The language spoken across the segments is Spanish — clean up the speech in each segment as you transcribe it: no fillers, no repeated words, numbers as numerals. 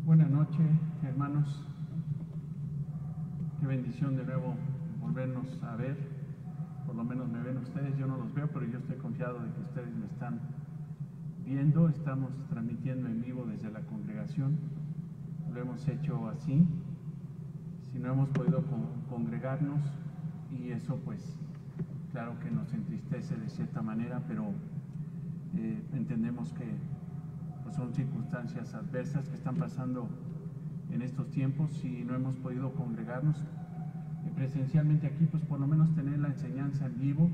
Buenas noches, hermanos. Qué bendición de nuevo volvernos a ver. Por lo menos me ven ustedes, yo no los veo, pero yo estoy confiado de que ustedes me están viendo. Estamos transmitiendo en vivo desde la congregación. Lo hemos hecho así. Si no hemos podido congregarnos, y eso pues claro que nos entristece de cierta manera, pero entendemos que pues, son circunstancias adversas que están pasando en estos tiempos y no hemos podido congregarnos presencialmente aquí, pues por lo menos tener la enseñanza en vivo.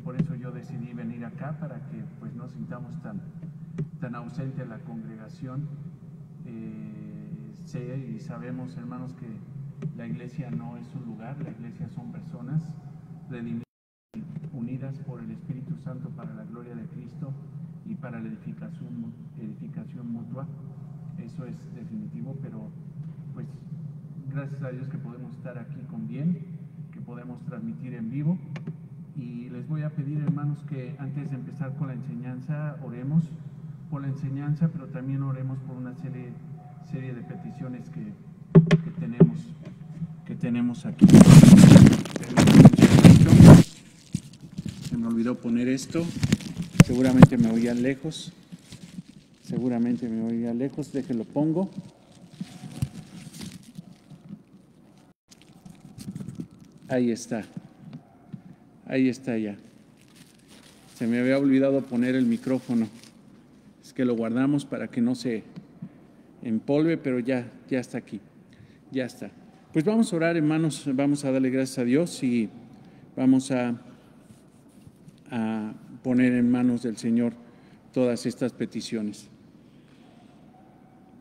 Por eso yo decidí venir acá, para que pues no sintamos tan ausente la congregación. Sé y sabemos, hermanos, que la iglesia no es un lugar, la iglesia son personas redimidas, unidas por el Espíritu Santo para la gloria de Cristo y para la edificación mutua. Eso es definitivo, pero pues gracias a Dios que podemos estar aquí con bien, que podemos transmitir en vivo. Y les voy a pedir, hermanos, que antes de empezar con la enseñanza, oremos por la enseñanza, pero también oremos por una serie de peticiones que tenemos aquí. Se me olvidó poner esto. Seguramente me oían lejos. Déjenlo pongo. Ahí está ya. Se me había olvidado poner el micrófono. Es que lo guardamos para que no se empolve, pero ya está aquí. Ya está. Pues vamos a orar, hermanos, vamos a darle gracias a Dios y vamos a poner en manos del Señor todas estas peticiones.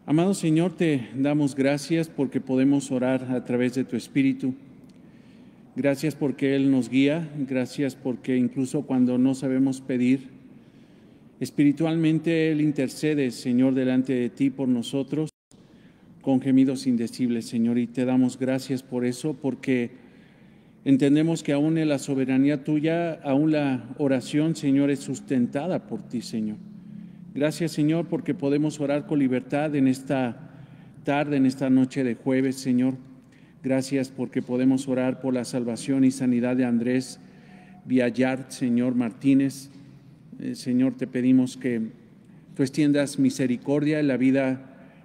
Amado Señor, te damos gracias porque podemos orar a través de tu Espíritu. Gracias porque Él nos guía, gracias porque incluso cuando no sabemos pedir, espiritualmente Él intercede, Señor, delante de ti por nosotros con gemidos indecibles, Señor, y te damos gracias por eso, porque entendemos que aún en la soberanía tuya, aún la oración, Señor, es sustentada por ti, Señor. Gracias, Señor, porque podemos orar con libertad en esta tarde, en esta noche de jueves, Señor. Gracias porque podemos orar por la salvación y sanidad de Andrés Villallart, Señor Martínez. Señor, te pedimos que tú extiendas misericordia en la vida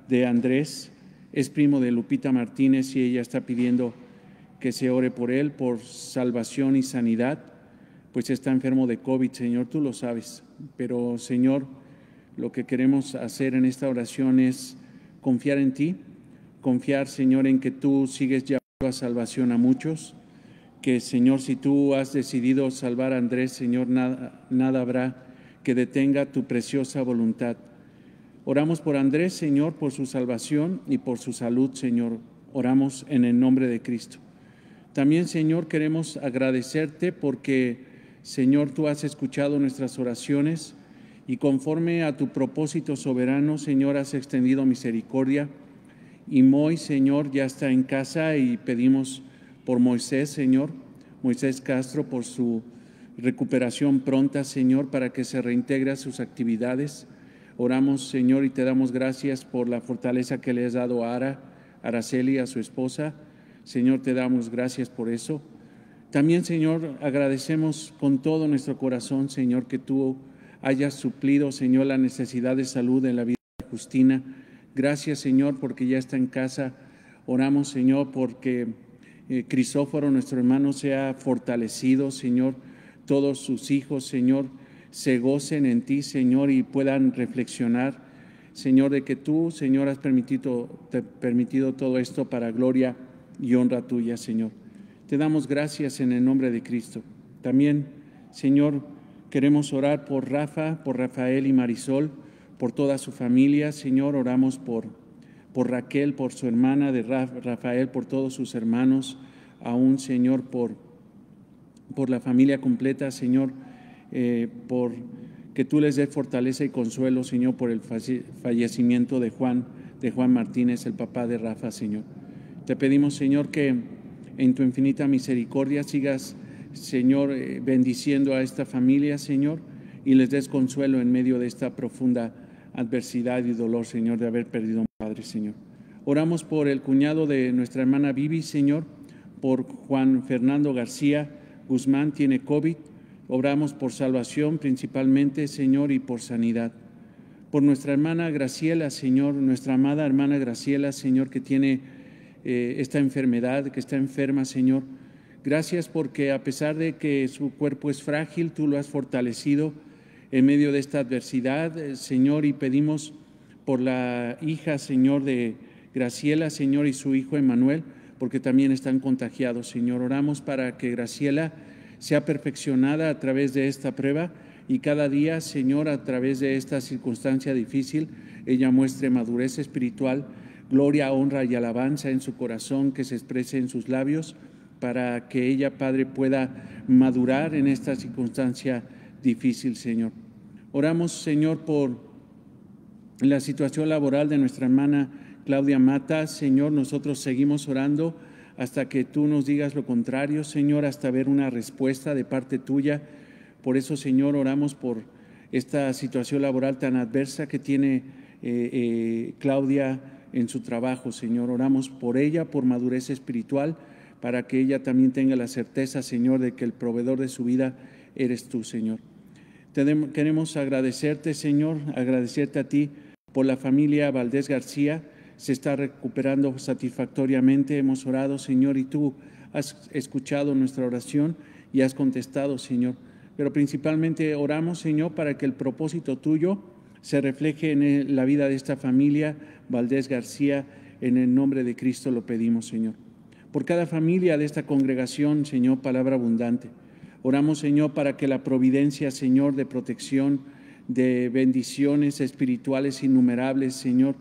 de Andrés. Es primo de Lupita Martínez y ella está pidiendo que se ore por él, por salvación y sanidad, pues está enfermo de COVID, Señor, tú lo sabes. Pero, Señor, lo que queremos hacer en esta oración es confiar en ti, confiar, Señor, en que tú sigues llevando a salvación a muchos, que, Señor, si tú has decidido salvar a Andrés, Señor, nada habrá que detenga tu preciosa voluntad. Oramos por Andrés, Señor, por su salvación y por su salud, Señor. Oramos en el nombre de Cristo. También, Señor, queremos agradecerte porque, Señor, tú has escuchado nuestras oraciones y conforme a tu propósito soberano, Señor, has extendido misericordia. Y Moy, Señor, ya está en casa y pedimos por Moisés, Señor, Moisés Castro, por su recuperación pronta, Señor, para que se reintegre a sus actividades. Oramos, Señor, y te damos gracias por la fortaleza que le has dado a Araceli, a su esposa. Señor, te damos gracias por eso. También, Señor, agradecemos con todo nuestro corazón, Señor, que tú hayas suplido, Señor, la necesidad de salud en la vida de Justina. Gracias, Señor, porque ya está en casa. Oramos, Señor, porque Crisóforo, nuestro hermano, sea fortalecido, Señor. Todos sus hijos, Señor, se gocen en ti, Señor, y puedan reflexionar, Señor, de que tú, Señor, has permitido todo esto para gloria y honra tuya, Señor. Te damos gracias en el nombre de Cristo. También, Señor, queremos orar por Rafa, por Rafael y Marisol, por toda su familia, Señor. Oramos por Raquel, por su hermana de Rafael, por todos sus hermanos, aún, Señor, por la familia completa, Señor, por que tú les des fortaleza y consuelo, Señor, por el fallecimiento de Juan Martínez, el papá de Rafa, Señor. Te pedimos, Señor, que en tu infinita misericordia sigas, Señor, bendiciendo a esta familia, Señor, y les des consuelo en medio de esta profunda adversidad y dolor, Señor, de haber perdido a un padre, Señor. Oramos por el cuñado de nuestra hermana Vivi, Señor, por Juan Fernando García Guzmán, tiene COVID. Oramos por salvación principalmente, Señor, y por sanidad. Por nuestra hermana Graciela, Señor, nuestra amada hermana Graciela, Señor, que tiene esta enfermedad, que está enferma, Señor. Gracias porque a pesar de que su cuerpo es frágil, tú lo has fortalecido en medio de esta adversidad, Señor, y pedimos por la hija, Señor, de Graciela, Señor, y su hijo Emanuel, porque también están contagiados, Señor. Oramos para que Graciela sea perfeccionada a través de esta prueba y cada día, Señor, a través de esta circunstancia difícil, ella muestre madurez espiritual, gloria, honra y alabanza en su corazón que se exprese en sus labios, para que ella, Padre, pueda madurar en esta circunstancia difícil, Señor. Oramos, Señor, por la situación laboral de nuestra hermana Claudia Mata. Señor, nosotros seguimos orando hasta que tú nos digas lo contrario, Señor, hasta ver una respuesta de parte tuya. Por eso, Señor, oramos por esta situación laboral tan adversa que tiene Claudia en su trabajo, Señor. Oramos por ella, por madurez espiritual, para que ella también tenga la certeza, Señor, de que el proveedor de su vida eres tú, Señor. Queremos agradecerte, Señor, agradecerte a ti por la familia Valdés García. Se está recuperando satisfactoriamente. Hemos orado, Señor, y tú has escuchado nuestra oración y has contestado, Señor. Pero principalmente oramos, Señor, para que el propósito tuyo se refleje en la vida de esta familia Valdés García. En el nombre de Cristo lo pedimos, Señor. Por cada familia de esta congregación, Señor, palabra abundante. Oramos, Señor, para que la providencia, Señor, de protección, de bendiciones espirituales innumerables, Señor,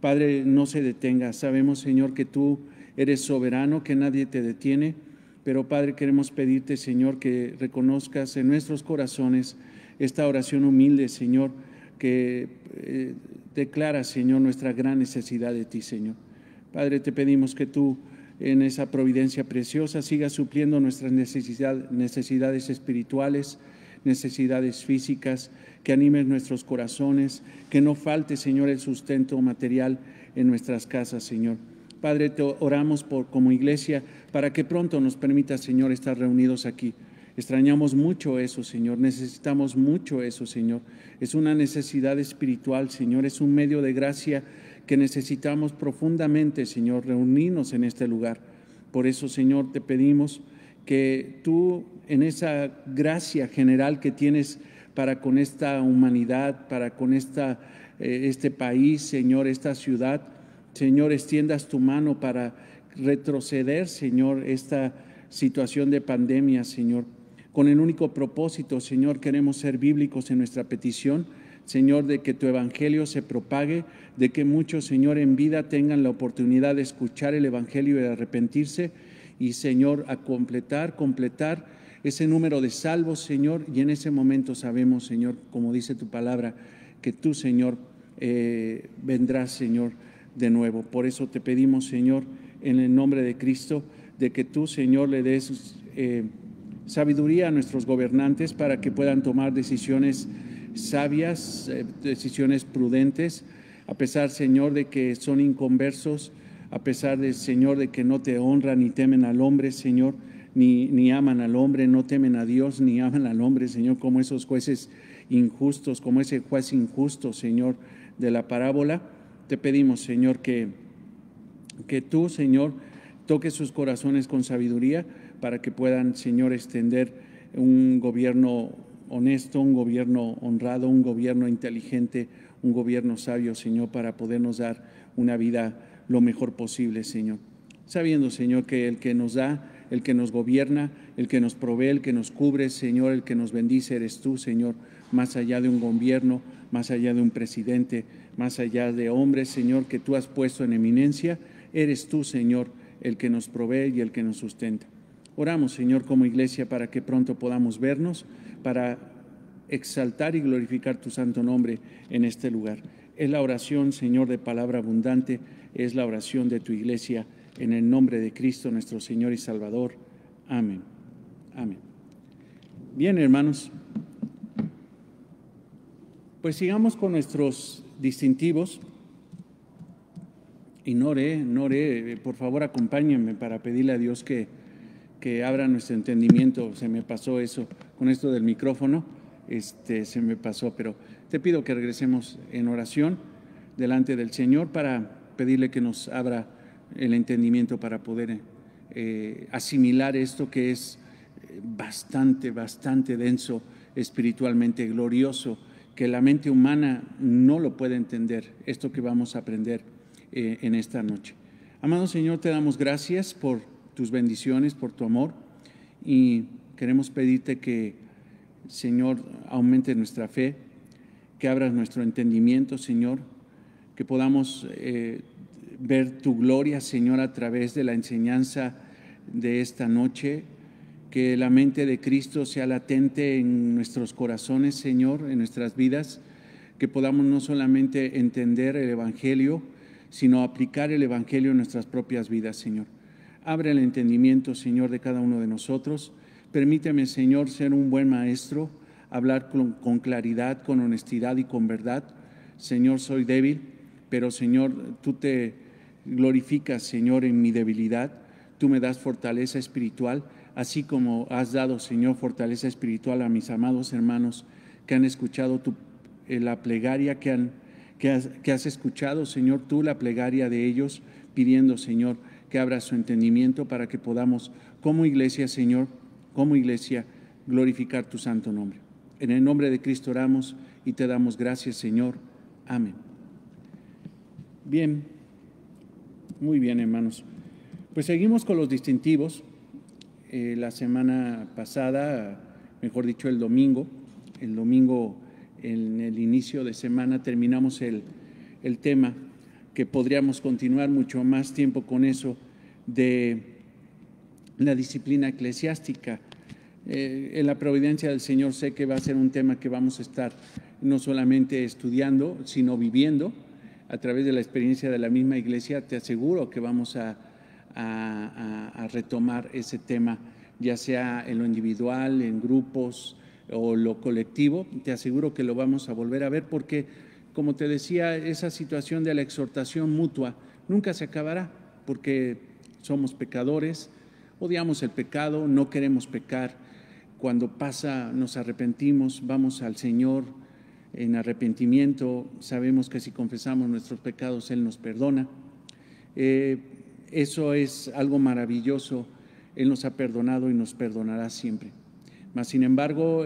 Padre, no se detenga. Sabemos, Señor, que tú eres soberano, que nadie te detiene, pero, Padre, queremos pedirte, Señor, que reconozcas en nuestros corazones esta oración humilde, Señor, que declara, Señor, nuestra gran necesidad de ti, Señor. Padre, te pedimos que tú, en esa providencia preciosa, sigas supliendo nuestras necesidades espirituales, necesidades físicas, que animes nuestros corazones, que no falte, Señor, el sustento material en nuestras casas, Señor. Padre, te oramos como iglesia para que pronto nos permita, Señor, estar reunidos aquí. Extrañamos mucho eso, Señor, necesitamos mucho eso, Señor. Es una necesidad espiritual, Señor, es un medio de gracia que necesitamos profundamente, Señor, reunirnos en este lugar. Por eso, Señor, te pedimos que tú, en esa gracia general que tienes para con esta humanidad, para con este país, Señor, esta ciudad, Señor, extiendas tu mano para retroceder, Señor, esta situación de pandemia, Señor. Con el único propósito, Señor, queremos ser bíblicos en nuestra petición, Señor, de que tu evangelio se propague, de que muchos, Señor, en vida tengan la oportunidad de escuchar el evangelio y de arrepentirse y, Señor, a completar ese número de salvos, Señor, y en ese momento sabemos, Señor, como dice tu palabra, que tú, Señor, vendrás, Señor, de nuevo. Por eso te pedimos, Señor, en el nombre de Cristo, de que tú, Señor, le des sabiduría a nuestros gobernantes para que puedan tomar decisiones sabias, decisiones prudentes, a pesar, Señor, de que son inconversos, a pesar de, Señor, de que no te honran ni temen al hombre, Señor, ni aman al hombre, no temen a Dios, ni aman al hombre, Señor, como esos jueces injustos, como ese juez injusto, Señor, de la parábola. Te pedimos, Señor, que tú, Señor, toques sus corazones con sabiduría para que puedan, Señor, extender un gobierno honesto, un gobierno honrado, un gobierno inteligente, un gobierno sabio, Señor, para podernos dar una vida lo mejor posible, Señor. Sabiendo, Señor, que el que nos da, el que nos gobierna, el que nos provee, el que nos cubre, Señor, el que nos bendice eres tú, Señor, más allá de un gobierno, más allá de un presidente, más allá de hombres, Señor, que tú has puesto en eminencia, eres tú, Señor, el que nos provee y el que nos sustenta. Oramos, Señor, como iglesia para que pronto podamos vernos, para exaltar y glorificar tu santo nombre en este lugar. Es la oración, Señor, de palabra abundante, es la oración de tu iglesia, en el nombre de Cristo, nuestro Señor y Salvador. Amén. Amén. Bien, hermanos, pues sigamos con nuestros distintivos. Y Nore, por favor acompáñenme para pedirle a Dios que abra nuestro entendimiento. Se me pasó eso, con esto del micrófono, se me pasó, pero te pido que regresemos en oración delante del Señor para pedirle que nos abra el entendimiento para poder asimilar esto que es bastante denso espiritualmente, glorioso, que la mente humana no lo puede entender, esto que vamos a aprender en esta noche. Amado Señor, te damos gracias por tus bendiciones, por tu amor, y queremos pedirte que, Señor, aumente nuestra fe, que abras nuestro entendimiento, Señor, que podamos ver tu gloria, Señor, a través de la enseñanza de esta noche, que la mente de Cristo sea latente en nuestros corazones, Señor, en nuestras vidas, que podamos no solamente entender el Evangelio, sino aplicar el Evangelio en nuestras propias vidas, Señor. Abre el entendimiento, Señor, de cada uno de nosotros. Permíteme, Señor, ser un buen maestro, hablar con claridad, con honestidad y con verdad. Señor, soy débil, pero, Señor, tú te glorificas, Señor, en mi debilidad. Tú me das fortaleza espiritual, así como has dado, Señor, fortaleza espiritual a mis amados hermanos que han escuchado la plegaria que has escuchado, Señor, tú la plegaria de ellos, pidiendo, Señor, que abra su entendimiento para que podamos, como iglesia, Señor, como iglesia, glorificar tu santo nombre. En el nombre de Cristo oramos y te damos gracias, Señor. Amén. Bien, muy bien, hermanos. Pues seguimos con los distintivos. La semana pasada, mejor dicho, el domingo, en el inicio de semana terminamos el tema, que podríamos continuar mucho más tiempo con eso, de la disciplina eclesiástica. En la providencia del Señor sé que va a ser un tema que vamos a estar no solamente estudiando, sino viviendo a través de la experiencia de la misma iglesia. Te aseguro que vamos a retomar ese tema, ya sea en lo individual, en grupos o lo colectivo. Te aseguro que lo vamos a volver a ver porque, como te decía, esa situación de la exhortación mutua nunca se acabará porque somos pecadores, odiamos el pecado, no queremos pecar. Cuando pasa, nos arrepentimos, vamos al Señor en arrepentimiento, sabemos que si confesamos nuestros pecados, Él nos perdona. Eso es algo maravilloso. Él nos ha perdonado y nos perdonará siempre. Mas, sin embargo,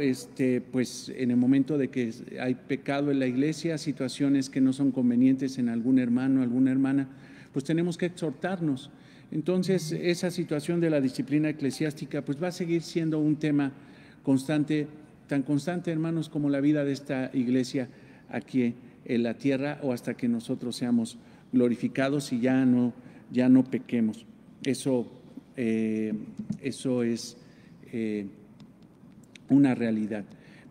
pues en el momento de que hay pecado en la iglesia, situaciones que no son convenientes en algún hermano, alguna hermana, pues tenemos que exhortarnos. Entonces, esa situación de la disciplina eclesiástica pues va a seguir siendo un tema constante, tan constante, hermanos, como la vida de esta iglesia aquí en la tierra, o hasta que nosotros seamos glorificados y ya no pequemos. Eso es una realidad.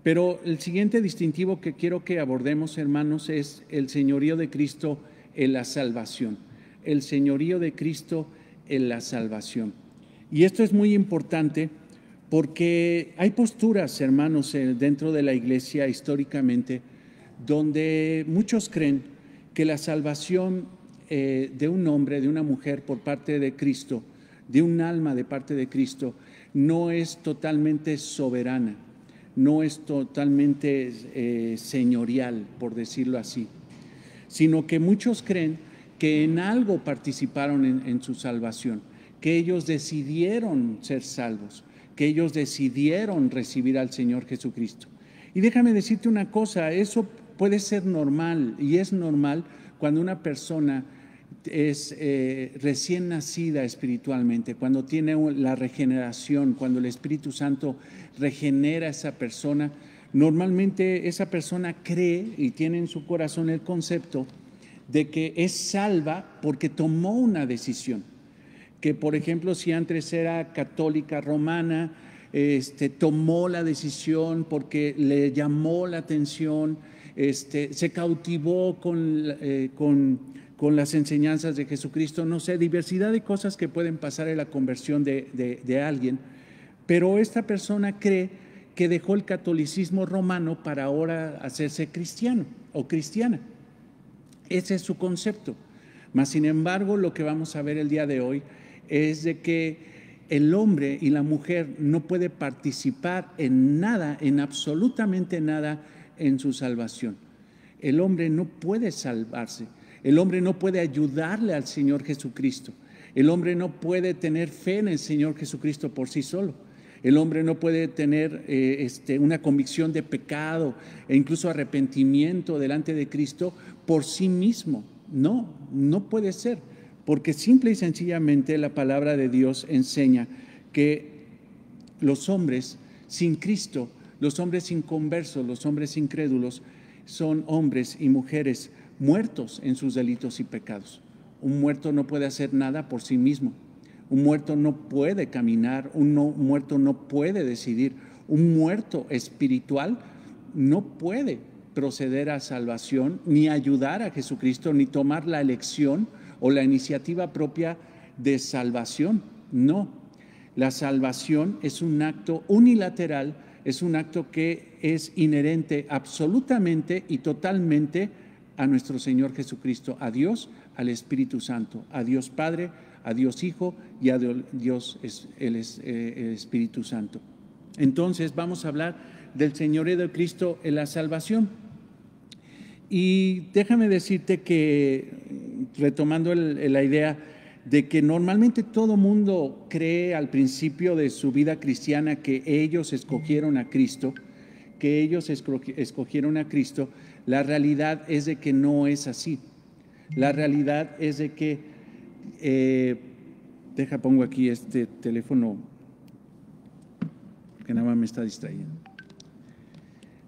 Pero el siguiente distintivo que quiero que abordemos, hermanos, es el señorío de Cristo en la salvación. El señorío de Cristo en la salvación. Y esto es muy importante porque hay posturas, hermanos, dentro de la iglesia históricamente, donde muchos creen que la salvación de un hombre, de una mujer por parte de Cristo, de un alma de parte de Cristo, no es totalmente soberana, no es totalmente señorial, por decirlo así, sino que muchos creen que en algo participaron en su salvación, que ellos decidieron ser salvos, que ellos decidieron recibir al Señor Jesucristo. Y déjame decirte una cosa, eso puede ser normal, y es normal cuando una persona es recién nacida espiritualmente, cuando tiene la regeneración, cuando el Espíritu Santo regenera a esa persona. Normalmente esa persona cree y tiene en su corazón el concepto de que es salva porque tomó una decisión. Que, por ejemplo, si antes era católica romana, tomó la decisión porque le llamó la atención, se cautivó con las enseñanzas de Jesucristo, no sé, diversidad de cosas que pueden pasar en la conversión de alguien, pero esta persona cree que dejó el catolicismo romano para ahora hacerse cristiano o cristiana. Ese es su concepto. Mas, sin embargo, lo que vamos a ver el día de hoy es de que el hombre y la mujer no puede participar en nada, en absolutamente nada, en su salvación. El hombre no puede salvarse. El hombre no puede ayudarle al Señor Jesucristo. El hombre no puede tener fe en el Señor Jesucristo por sí solo. El hombre no puede tener una convicción de pecado e incluso arrepentimiento delante de Cristo por sí mismo. No, no puede ser, porque simple y sencillamente la palabra de Dios enseña que los hombres sin Cristo, los hombres inconversos, los hombres incrédulos, son hombres y mujeres muertos en sus delitos y pecados. Un muerto no puede hacer nada por sí mismo. Un muerto no puede caminar, muerto no puede decidir. Un muerto espiritual no puede proceder a salvación, ni ayudar a Jesucristo, ni tomar la elección o la iniciativa propia de salvación. No, la salvación es un acto unilateral, es un acto que es inherente absolutamente y totalmente a nuestro Señor Jesucristo, a Dios, al Espíritu Santo, a Dios Padre, a Dios Hijo y a Dios el Espíritu Santo. Entonces vamos a hablar del señorío de Cristo en la salvación. Y déjame decirte que, retomando la idea de que normalmente todo mundo cree al principio de su vida cristiana que ellos escogieron a Cristo, la realidad es de que no es así. La realidad es de que, pongo aquí este teléfono que nada más me está distrayendo.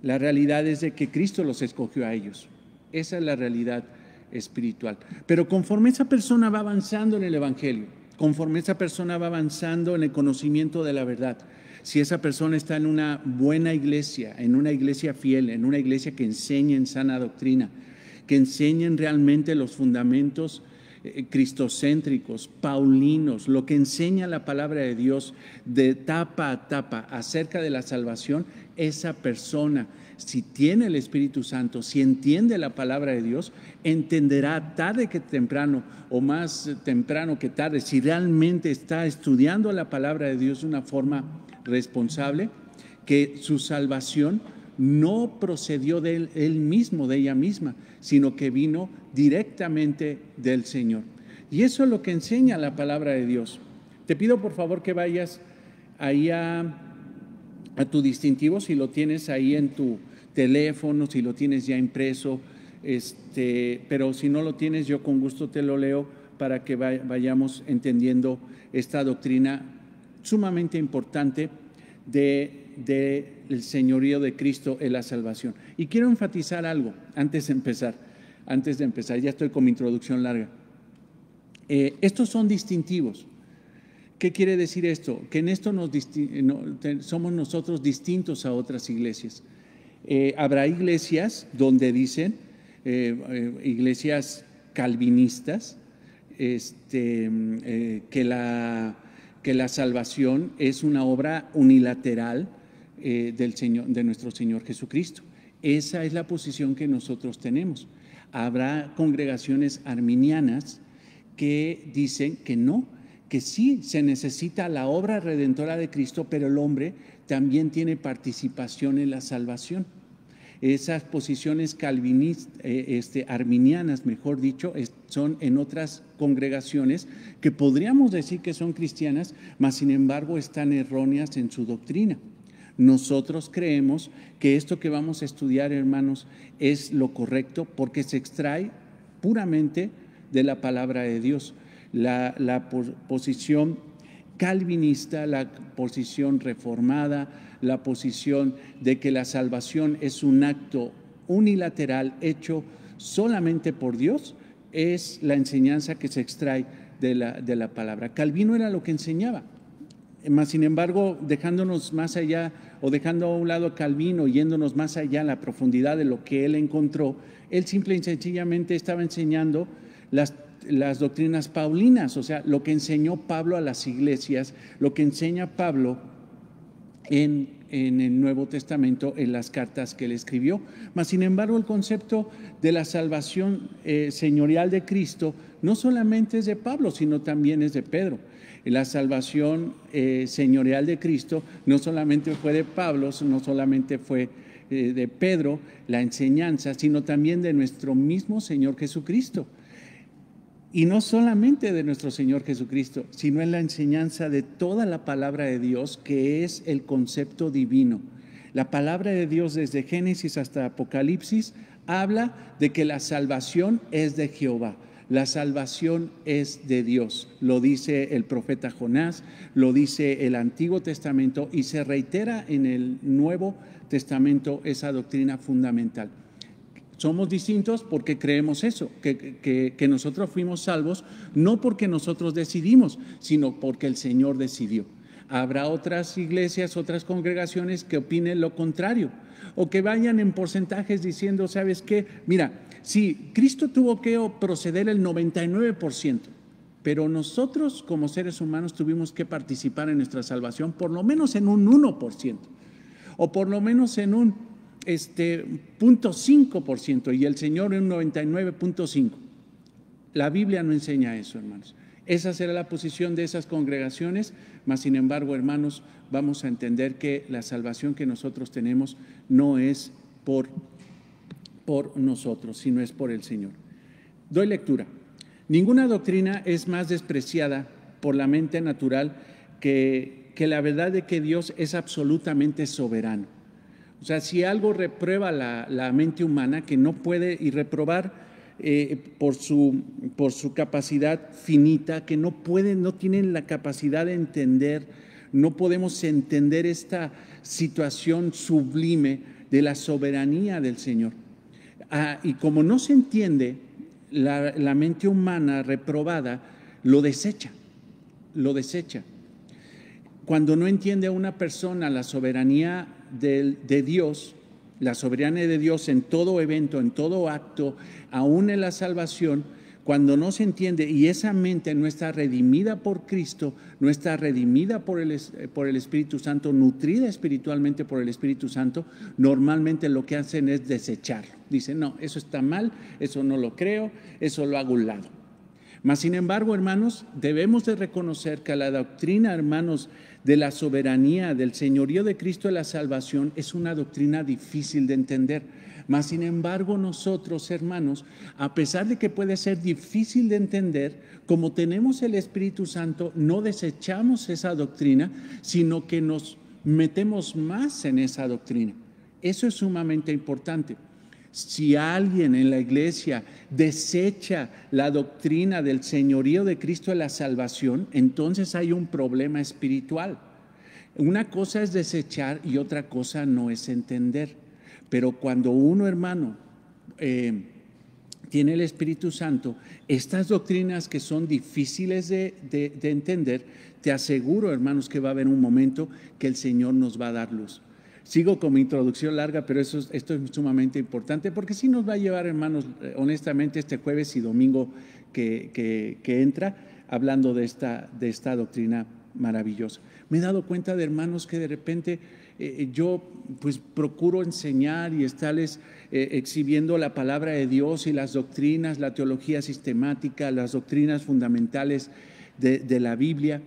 La realidad es de que Cristo los escogió a ellos. Esa es la realidad espiritual. Pero conforme esa persona va avanzando en el Evangelio, conforme esa persona va avanzando en el conocimiento de la verdad, si esa persona está en una buena iglesia, en una iglesia fiel, en una iglesia que enseñe en sana doctrina, que enseñen realmente los fundamentos cristocéntricos, paulinos, lo que enseña la palabra de Dios de tapa a tapa acerca de la salvación, esa persona, si tiene el Espíritu Santo, si entiende la palabra de Dios, entenderá tarde que temprano, o más temprano que tarde, si realmente está estudiando la palabra de Dios de una forma responsable, que su salvación no procedió de él mismo, de ella misma, sino que vino directamente del Señor. Y eso es lo que enseña la palabra de Dios. Te pido por favor que vayas ahí a tu distintivo, si lo tienes ahí en tu teléfono, si lo tienes ya impreso, pero si no lo tienes, yo con gusto te lo leo para que vayamos entendiendo esta doctrina sumamente importante del señorío de Cristo en la salvación. Y quiero enfatizar algo antes de empezar, ya estoy con mi introducción larga. Estos son distintivos. ¿Qué quiere decir esto? Que en esto somos nosotros distintos a otras iglesias. Habrá iglesias donde dicen, iglesias calvinistas, que la salvación es una obra unilateral de nuestro Señor Jesucristo. Esa es la posición que nosotros tenemos. Habrá congregaciones arminianas que dicen que no, que sí se necesita la obra redentora de Cristo, pero el hombre también tiene participación en la salvación. Esas posiciones calvinistas, arminianas, mejor dicho, son en otras congregaciones que podríamos decir que son cristianas, mas sin embargo están erróneas en su doctrina. Nosotros creemos que esto que vamos a estudiar, hermanos, es lo correcto porque se extrae puramente de la palabra de Dios. La posición calvinista, la posición reformada, la posición de que la salvación es un acto unilateral hecho solamente por Dios, es la enseñanza que se extrae de la palabra. Calvino era lo que enseñaba. Mas, sin embargo, dejándonos más allá o dejando a un lado a Calvino, yéndonos más allá en la profundidad de lo que él encontró, él simple y sencillamente estaba enseñando las doctrinas paulinas, o sea, lo que enseñó Pablo a las iglesias, lo que enseña Pablo en en el Nuevo Testamento, en las cartas que él escribió. Mas, sin embargo, el concepto de la salvación señorial de Cristo no solamente es de Pablo, sino también es de Pedro. La salvación señorial de Cristo no solamente fue de Pablo, no solamente fue de Pedro, la enseñanza, sino también de nuestro mismo Señor Jesucristo. Y no solamente de nuestro Señor Jesucristo, sino en la enseñanza de toda la palabra de Dios, que es el concepto divino. La palabra de Dios desde Génesis hasta Apocalipsis habla de que la salvación es de Jehová. La salvación es de Dios. Lo dice el profeta Jonás, lo dice el Antiguo Testamento y se reitera en el Nuevo Testamento esa doctrina fundamental. Somos distintos porque creemos eso, que nosotros fuimos salvos no porque nosotros decidimos, sino porque el Señor decidió. Habrá otras iglesias, otras congregaciones que opinen lo contrario o que vayan en porcentajes diciendo, ¿sabes qué? Mira, sí, Cristo tuvo que proceder el 99%, pero nosotros como seres humanos tuvimos que participar en nuestra salvación por lo menos en un 1% o por lo menos en un 0.5% y el Señor en un 99.5%. La Biblia no enseña eso, hermanos. Esa será la posición de esas congregaciones, mas sin embargo, hermanos, vamos a entender que la salvación que nosotros tenemos no es por nosotros, sino es por el Señor. Doy lectura. Ninguna doctrina es más despreciada por la mente natural que la verdad de que Dios es absolutamente soberano. O sea, si algo reprueba la mente humana, que no puede, y reprobar por su capacidad finita, que no tienen la capacidad de entender, no podemos entender esta situación sublime de la soberanía del Señor. Y como no se entiende, la mente humana reprobada lo desecha. Cuando no entiende a una persona la soberanía de Dios, la soberanía de Dios en todo evento, en todo acto, aún en la salvación, cuando no se entiende y esa mente no está redimida por Cristo, no está redimida por el Espíritu Santo, nutrida espiritualmente por el Espíritu Santo, normalmente lo que hacen es desecharlo. Dicen, no, eso está mal, eso no lo creo, eso lo hago a un lado. Mas, sin embargo, hermanos, debemos de reconocer que la doctrina, hermanos, de la soberanía, del señorío de Cristo de la salvación, es una doctrina difícil de entender. Mas, sin embargo, nosotros, hermanos, a pesar de que puede ser difícil de entender, como tenemos el Espíritu Santo, no desechamos esa doctrina, sino que nos metemos más en esa doctrina. Eso es sumamente importante. Si alguien en la iglesia desecha la doctrina del señorío de Cristo de la salvación, entonces hay un problema espiritual. Una cosa es desechar y otra cosa no es entender. Pero cuando uno, hermano, tiene el Espíritu Santo, estas doctrinas que son difíciles de entender, te aseguro, hermanos, que va a haber un momento que el Señor nos va a dar luz. Sigo con mi introducción larga, pero esto es sumamente importante porque sí nos va a llevar, hermanos, honestamente, este jueves y domingo que entra, hablando de esta doctrina maravillosa. Me he dado cuenta de hermanos que de repente yo pues procuro enseñar y estarles exhibiendo la palabra de Dios y las doctrinas, la teología sistemática, las doctrinas fundamentales de la Biblia.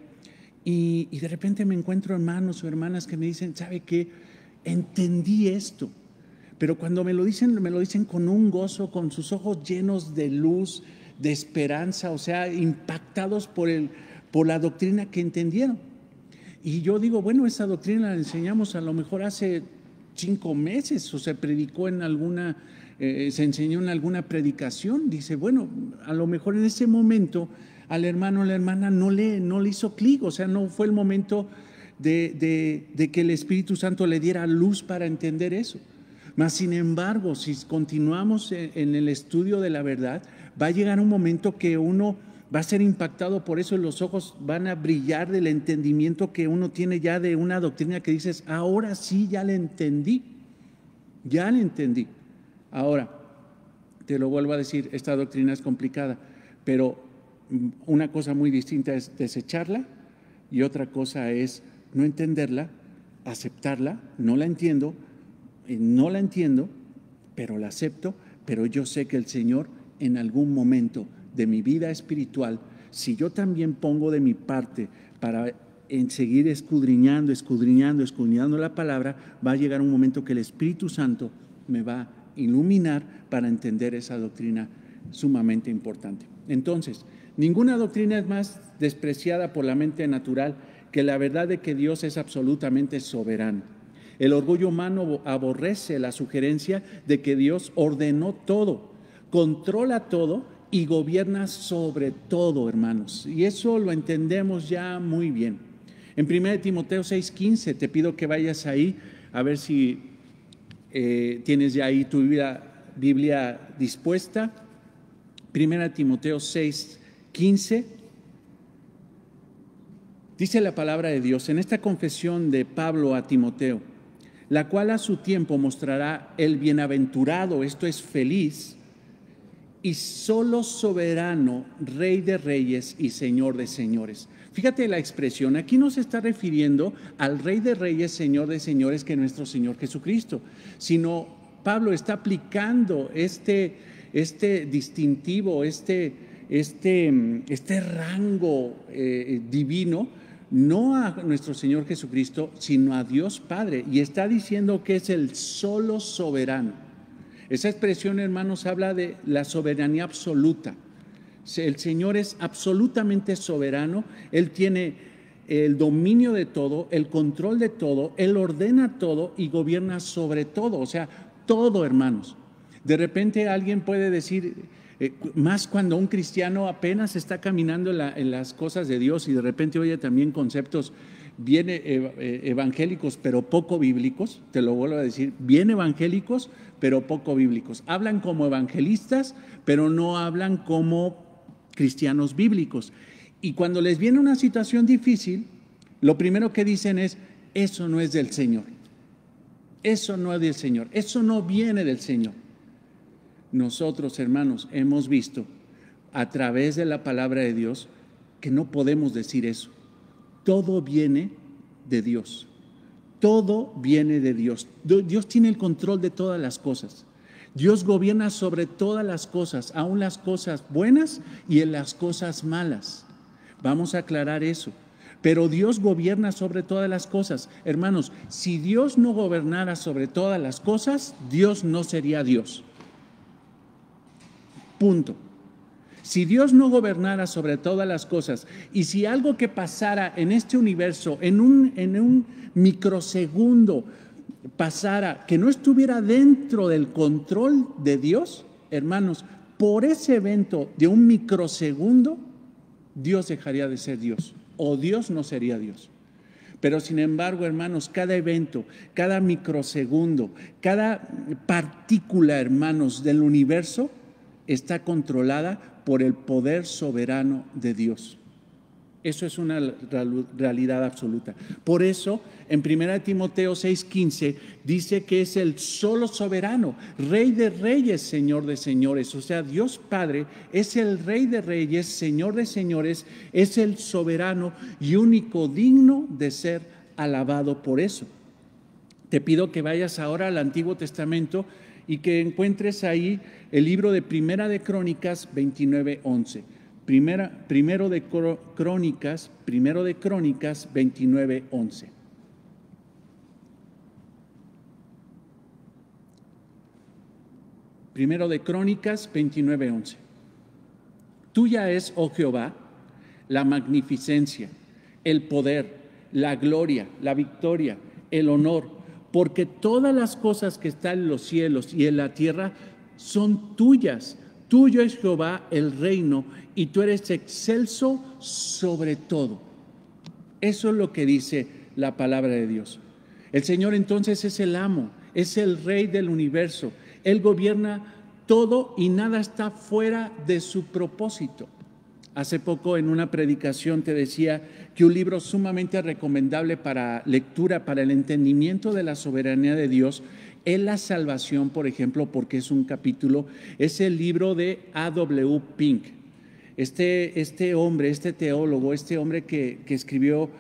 Y de repente me encuentro hermanos o hermanas que me dicen, ¿sabe qué? Entendí esto, pero cuando me lo dicen con un gozo, con sus ojos llenos de luz, de esperanza, o sea, impactados por la doctrina que entendieron. Y yo digo, bueno, esa doctrina la enseñamos a lo mejor hace 5 meses o se predicó se enseñó en alguna predicación. Dice, bueno, a lo mejor en ese momento al hermano o la hermana no le hizo clic, o sea, no fue el momento de que el Espíritu Santo le diera luz para entender eso. Mas, sin embargo, si continuamos en el estudio de la verdad, va a llegar un momento que uno va a ser impactado por eso, y los ojos van a brillar del entendimiento que uno tiene ya de una doctrina que dices, ahora sí, ya la entendí. Ahora, te lo vuelvo a decir, esta doctrina es complicada, pero una cosa muy distinta es desecharla y otra cosa es no entenderla aceptarla, no la entiendo, pero la acepto, pero yo sé que el Señor en algún momento de mi vida espiritual, si yo también pongo de mi parte para en seguir escudriñando la palabra, va a llegar un momento que el Espíritu Santo me va a iluminar para entender esa doctrina sumamente importante. Entonces, ninguna doctrina es más despreciada por la mente natural que la verdad de que Dios es absolutamente soberano. El orgullo humano aborrece la sugerencia de que Dios ordenó todo, controla todo y gobierna sobre todo, hermanos. Y eso lo entendemos ya muy bien. En 1 Timoteo 6:15, te pido que vayas ahí, a ver si tienes ya ahí tu Biblia dispuesta. 1 Timoteo 6:15. Dice la palabra de Dios en esta confesión de Pablo a Timoteo, la cual a su tiempo mostrará el bienaventurado, esto es feliz, y solo soberano, Rey de reyes y Señor de señores. Fíjate la expresión, aquí no se está refiriendo al Rey de reyes, Señor de señores, que es nuestro Señor Jesucristo, sino Pablo está aplicando este distintivo, este rango divino, no a nuestro Señor Jesucristo, sino a Dios Padre, y está diciendo que es el solo soberano. Esa expresión, hermanos, habla de la soberanía absoluta. El Señor es absolutamente soberano, Él tiene el dominio de todo, el control de todo, Él ordena todo y gobierna sobre todo, o sea, todo, hermanos. De repente alguien puede decir, más cuando un cristiano apenas está caminando en las cosas de Dios y de repente oye también conceptos bien evangélicos pero poco bíblicos, te lo vuelvo a decir, bien evangélicos pero poco bíblicos. Hablan como evangelistas pero no hablan como cristianos bíblicos. Y cuando les viene una situación difícil, lo primero que dicen es, eso no es del Señor, eso no es del Señor, eso no viene del Señor. Nosotros, hermanos, hemos visto a través de la palabra de Dios que no podemos decir eso. Todo viene de Dios. Todo viene de Dios. Dios tiene el control de todas las cosas. Dios gobierna sobre todas las cosas, aun las cosas buenas y en las cosas malas. Vamos a aclarar eso. Pero Dios gobierna sobre todas las cosas. Hermanos, si Dios no gobernara sobre todas las cosas, Dios no sería Dios. Punto. Si Dios no gobernara sobre todas las cosas y si algo que pasara en este universo, en un microsegundo pasara, que no estuviera dentro del control de Dios, hermanos, por ese evento de un microsegundo, Dios dejaría de ser Dios o Dios no sería Dios. Pero sin embargo, hermanos, cada evento, cada microsegundo, cada partícula, hermanos, del universo está controlada por el poder soberano de Dios. Eso es una realidad absoluta. Por eso, en 1 Timoteo 6:15 dice que es el solo soberano, Rey de reyes, Señor de señores. O sea, Dios Padre es el Rey de reyes, Señor de señores, es el soberano y único digno de ser alabado por eso. Te pido que vayas ahora al Antiguo Testamento y que encuentres ahí el libro de Primera de Crónicas 29:11. Primero de Crónicas 29:11. Primero de Crónicas 29:11. Tuya es, oh Jehová, la magnificencia, el poder, la gloria, la victoria, el honor, porque todas las cosas que están en los cielos y en la tierra son tuyas. Tuyo es Jehová el reino y tú eres excelso sobre todo. Eso es lo que dice la palabra de Dios. El Señor entonces es el amo, es el rey del universo. Él gobierna todo y nada está fuera de su propósito. Hace poco en una predicación te decía que un libro sumamente recomendable para lectura, para el entendimiento de la soberanía de Dios, es La Salvación, por ejemplo, porque es un capítulo, es el libro de A.W. Pink. Este hombre, este teólogo, este hombre que escribió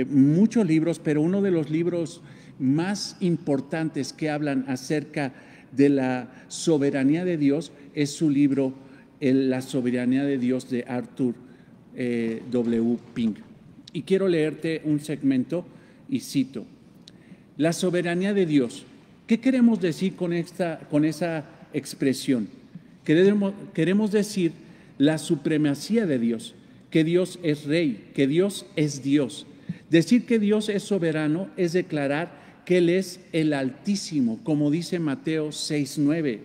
muchos libros, pero uno de los libros más importantes que hablan acerca de la soberanía de Dios es su libro La soberanía de Dios de Arthur W. Pink. Y quiero leerte un segmento y cito: la soberanía de Dios. ¿Qué queremos decir con esa expresión? Queremos decir la supremacía de Dios, que Dios es rey, que Dios es Dios. Decir que Dios es soberano es declarar que Él es el Altísimo, como dice Mateo 6:9.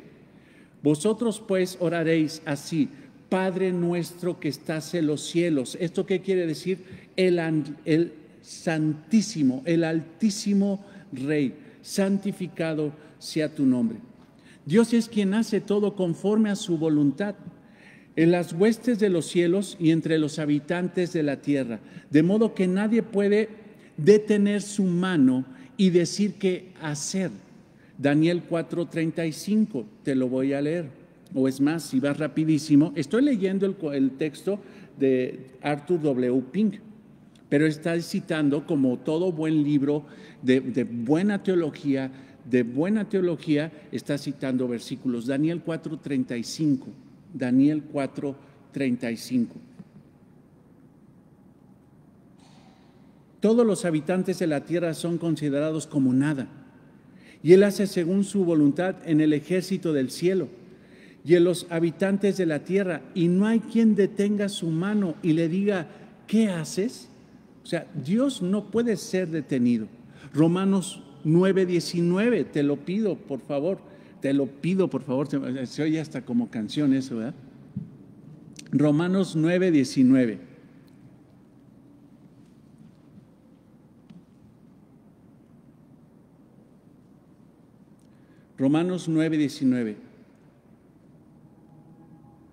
Vosotros pues oraréis así: Padre nuestro que estás en los cielos. ¿Esto qué quiere decir? El Santísimo, el Altísimo Rey, santificado sea tu nombre. Dios es quien hace todo conforme a su voluntad, en las huestes de los cielos y entre los habitantes de la tierra, de modo que nadie puede detener su mano y decir qué hacer. Daniel 4:35, te lo voy a leer. O es más, si vas rapidísimo, estoy leyendo el texto de Arthur W. Pink, pero está citando, como todo buen libro de buena teología, está citando versículos. Daniel 4:35. Daniel 4:35. Todos los habitantes de la tierra son considerados como nada, y Él hace según su voluntad en el ejército del cielo y en los habitantes de la tierra, y no hay quien detenga su mano y le diga, ¿qué haces? O sea, Dios no puede ser detenido. Romanos 9:19, te lo pido, por favor, se oye hasta como canción eso, ¿verdad? Romanos 9:19. Romanos 9:19.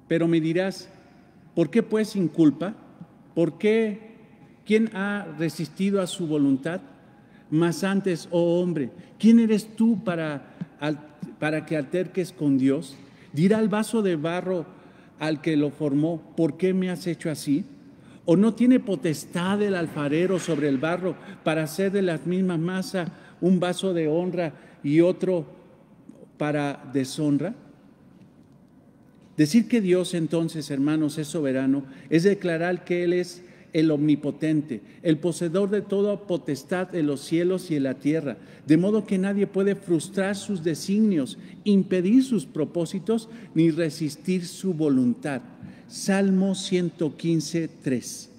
Pero me dirás, ¿por qué pues sin culpa? ¿Por qué? ¿Quién ha resistido a su voluntad? Mas antes, oh hombre, ¿quién eres tú para que alterques con Dios? Dirá el vaso de barro al que lo formó, ¿por qué me has hecho así? ¿O no tiene potestad el alfarero sobre el barro para hacer de la misma masa un vaso de honra y otro para deshonra? Decir que Dios entonces, hermanos, es soberano es declarar que Él es el omnipotente, el poseedor de toda potestad en los cielos y en la tierra, de modo que nadie puede frustrar sus designios, impedir sus propósitos, ni resistir su voluntad. Salmo 115:3.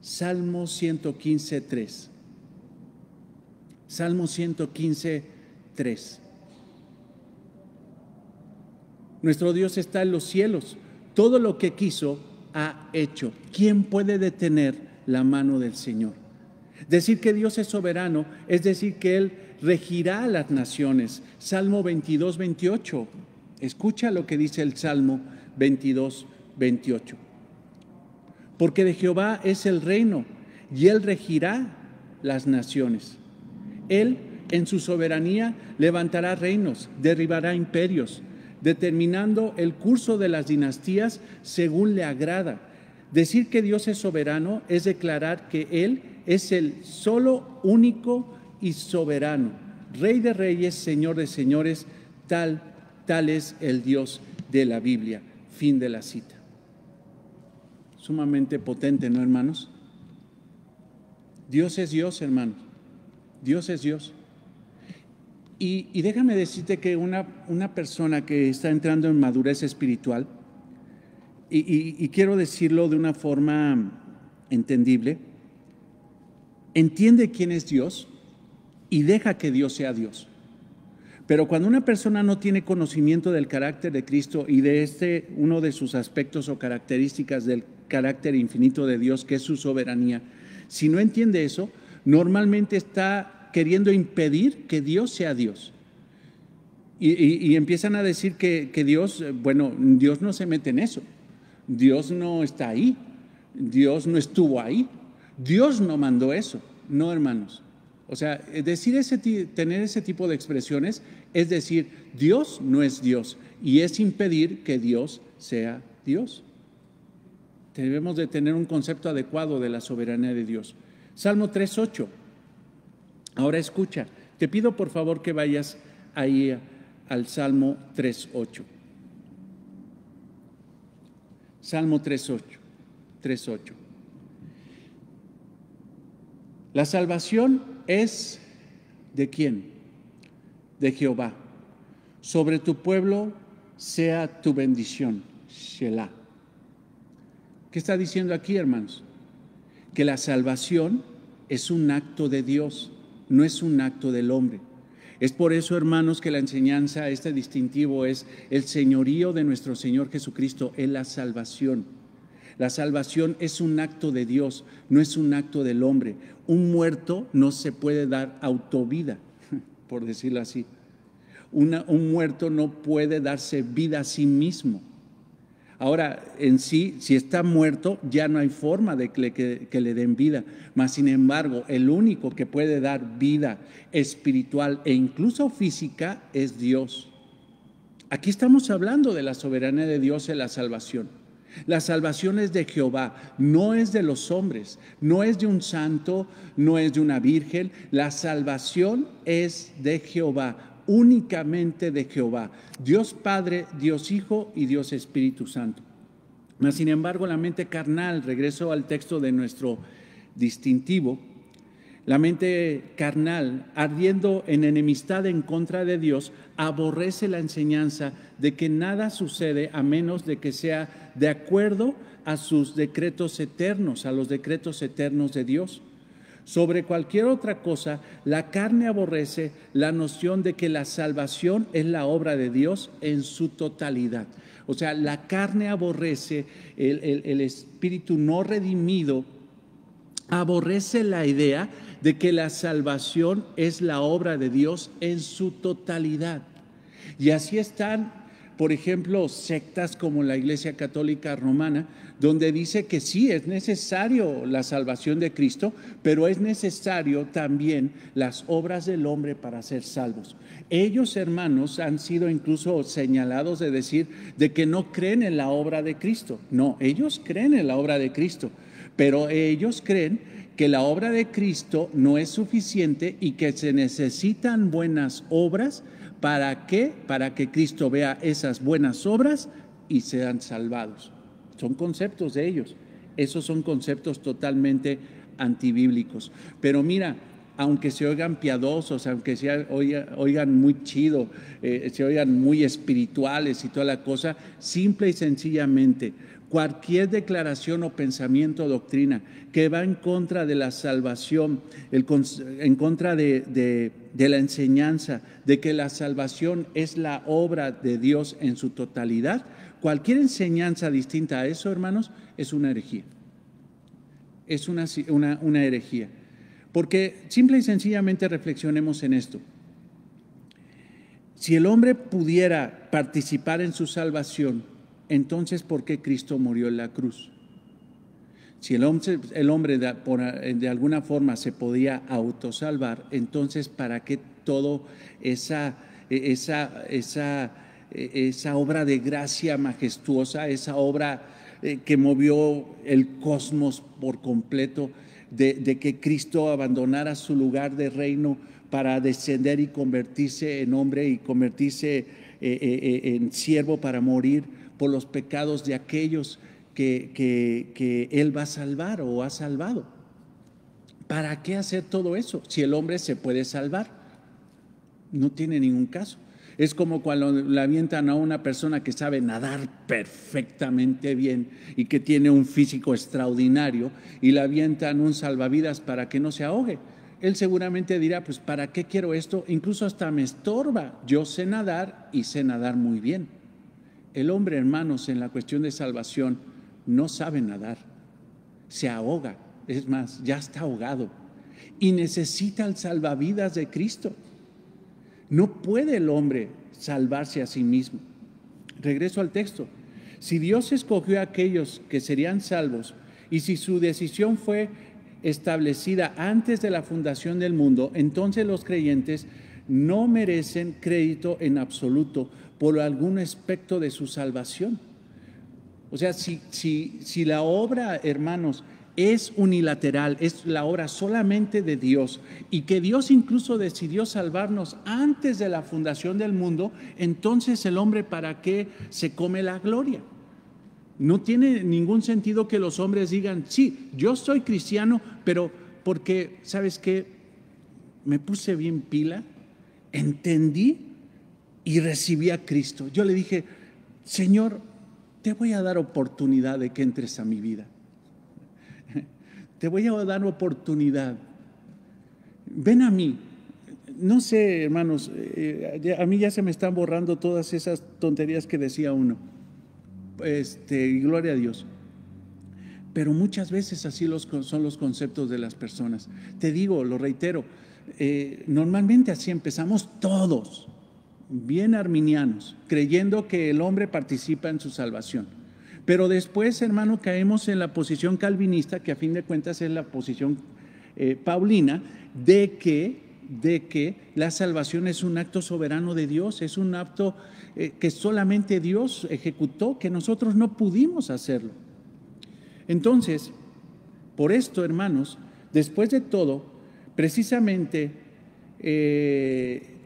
Salmo 115:3. Salmo 115:3. Nuestro Dios está en los cielos, todo lo que quiso ha hecho. ¿Quién puede detener la mano del Señor? Decir que Dios es soberano es decir que Él regirá a las naciones. Salmo 22:28. Escucha lo que dice el Salmo 22:28. Porque de Jehová es el reino y Él regirá las naciones. Él en su soberanía levantará reinos, derribará imperios, determinando el curso de las dinastías según le agrada. Decir que Dios es soberano es declarar que Él es el solo, único y soberano, Rey de reyes, Señor de señores, tal es el Dios de la Biblia. Fin de la cita. Sumamente potente, ¿no, hermanos? Dios es Dios, hermanos. Dios es Dios. Y déjame decirte que una persona que está entrando en madurez espiritual, y quiero decirlo de una forma entendible, entiende quién es Dios y deja que Dios sea Dios. Pero cuando una persona no tiene conocimiento del carácter de Cristo y de uno de sus aspectos o características del carácter infinito de Dios, que es su soberanía, si no entiende eso, normalmente está queriendo impedir que Dios sea Dios. Y empiezan a decir que Dios, bueno, Dios no se mete en eso. Dios no está ahí. Dios no estuvo ahí. Dios no mandó eso. No, hermanos. O sea, tener ese tipo de expresiones es decir, Dios no es Dios y es impedir que Dios sea Dios. Debemos de tener un concepto adecuado de la soberanía de Dios. Salmo 3:8. Ahora escucha, Te pido por favor que vayas ahí al Salmo 3:8. Salmo 3:8. La salvación es ¿de quién? De Jehová. Sobre tu pueblo sea tu bendición. Shelah. ¿Qué está diciendo aquí, hermanos? Que la salvación es un acto de Dios, no es un acto del hombre. Es por eso, hermanos, que la enseñanza, este distintivo es el señorío de nuestro Señor Jesucristo, es la salvación. La salvación es un acto de Dios, no es un acto del hombre. Un muerto no se puede dar autovida, por decirlo así. Un muerto no puede darse vida a sí mismo. Ahora, en sí, si está muerto, ya no hay forma de que le den vida. Mas, sin embargo, el único que puede dar vida espiritual e incluso física es Dios. Aquí estamos hablando de la soberanía de Dios en la salvación. La salvación es de Jehová, no es de los hombres, no es de un santo, no es de una virgen. La salvación es de Jehová, únicamente de Jehová, Dios Padre, Dios Hijo y Dios Espíritu Santo. Mas, sin embargo, la mente carnal, regreso al texto de nuestro distintivo, la mente carnal, ardiendo en enemistad en contra de Dios, aborrece la enseñanza de que nada sucede a menos de que sea de acuerdo a sus decretos eternos, a los decretos eternos de Dios. Sobre cualquier otra cosa, la carne aborrece la noción de que la salvación es la obra de Dios en su totalidad. O sea, la carne aborrece, el espíritu no redimido aborrece la idea de que la salvación es la obra de Dios en su totalidad. Y así están, por ejemplo, sectas como la Iglesia Católica Romana, donde dice que sí, es necesario la salvación de Cristo, pero es necesario también las obras del hombre para ser salvos. Ellos, hermanos, han sido incluso señalados de decir de que no creen en la obra de Cristo. No, ellos creen en la obra de Cristo, pero ellos creen que la obra de Cristo no es suficiente y que se necesitan buenas obras. ¿Para qué? Para que Cristo vea esas buenas obras y sean salvados. Son conceptos de ellos. Esos son conceptos totalmente antibíblicos. Pero mira, aunque se oigan piadosos, aunque se oigan muy chido, se oigan muy espirituales y toda la cosa, simple y sencillamente, cualquier declaración o pensamiento o doctrina que va en contra de la salvación, en contra de la enseñanza de que la salvación es la obra de Dios en su totalidad, cualquier enseñanza distinta a eso, hermanos, es una herejía. Es una herejía. Porque simple y sencillamente reflexionemos en esto. Si el hombre pudiera participar en su salvación, entonces ¿por qué Cristo murió en la cruz? Si el hombre de alguna forma se podía autosalvar, entonces ¿para qué toda esa obra de gracia majestuosa, esa obra que movió el cosmos por completo, de que Cristo abandonara su lugar de reino para descender y convertirse en hombre y convertirse en siervo para morir por los pecados de aquellos que Él va a salvar o ha salvado? ¿Para qué hacer todo eso si el hombre se puede salvar? No tiene ningún caso. Es como cuando le avientan a una persona que sabe nadar perfectamente bien y que tiene un físico extraordinario y le avientan un salvavidas para que no se ahogue. Él seguramente dirá, pues ¿para qué quiero esto? Incluso hasta me estorba. Yo sé nadar y sé nadar muy bien. El hombre, hermanos, en la cuestión de salvación no sabe nadar, se ahoga, es más, ya está ahogado y necesita el salvavidas de Cristo. No puede el hombre salvarse a sí mismo. Regreso al texto. Si Dios escogió a aquellos que serían salvos y si su decisión fue establecida antes de la fundación del mundo, entonces los creyentes no merecen crédito en absoluto por algún aspecto de su salvación. O sea, si la obra, hermanos, es unilateral, es la obra solamente de Dios, y que Dios incluso decidió salvarnos antes de la fundación del mundo, entonces el hombre, ¿para qué se come la gloria? No tiene ningún sentido que los hombres digan, sí, yo soy cristiano, pero porque, ¿sabes qué? Me puse bien pila, entendí y recibí a Cristo. Yo le dije, Señor, te voy a dar oportunidad de que entres a mi vida. Te voy a dar oportunidad. Ven a mí. No sé, hermanos, a mí ya se me están borrando todas esas tonterías que decía uno. Gloria a Dios. Pero muchas veces así son los conceptos de las personas. Te digo, lo reitero, normalmente así empezamos todos, bien arminianos, creyendo que el hombre participa en su salvación. Pero después, hermano, caemos en la posición calvinista, que a fin de cuentas es la posición paulina, de que la salvación es un acto soberano de Dios, es un acto que solamente Dios ejecutó, que nosotros no pudimos hacerlo. Entonces, por esto, hermanos, después de todo, precisamente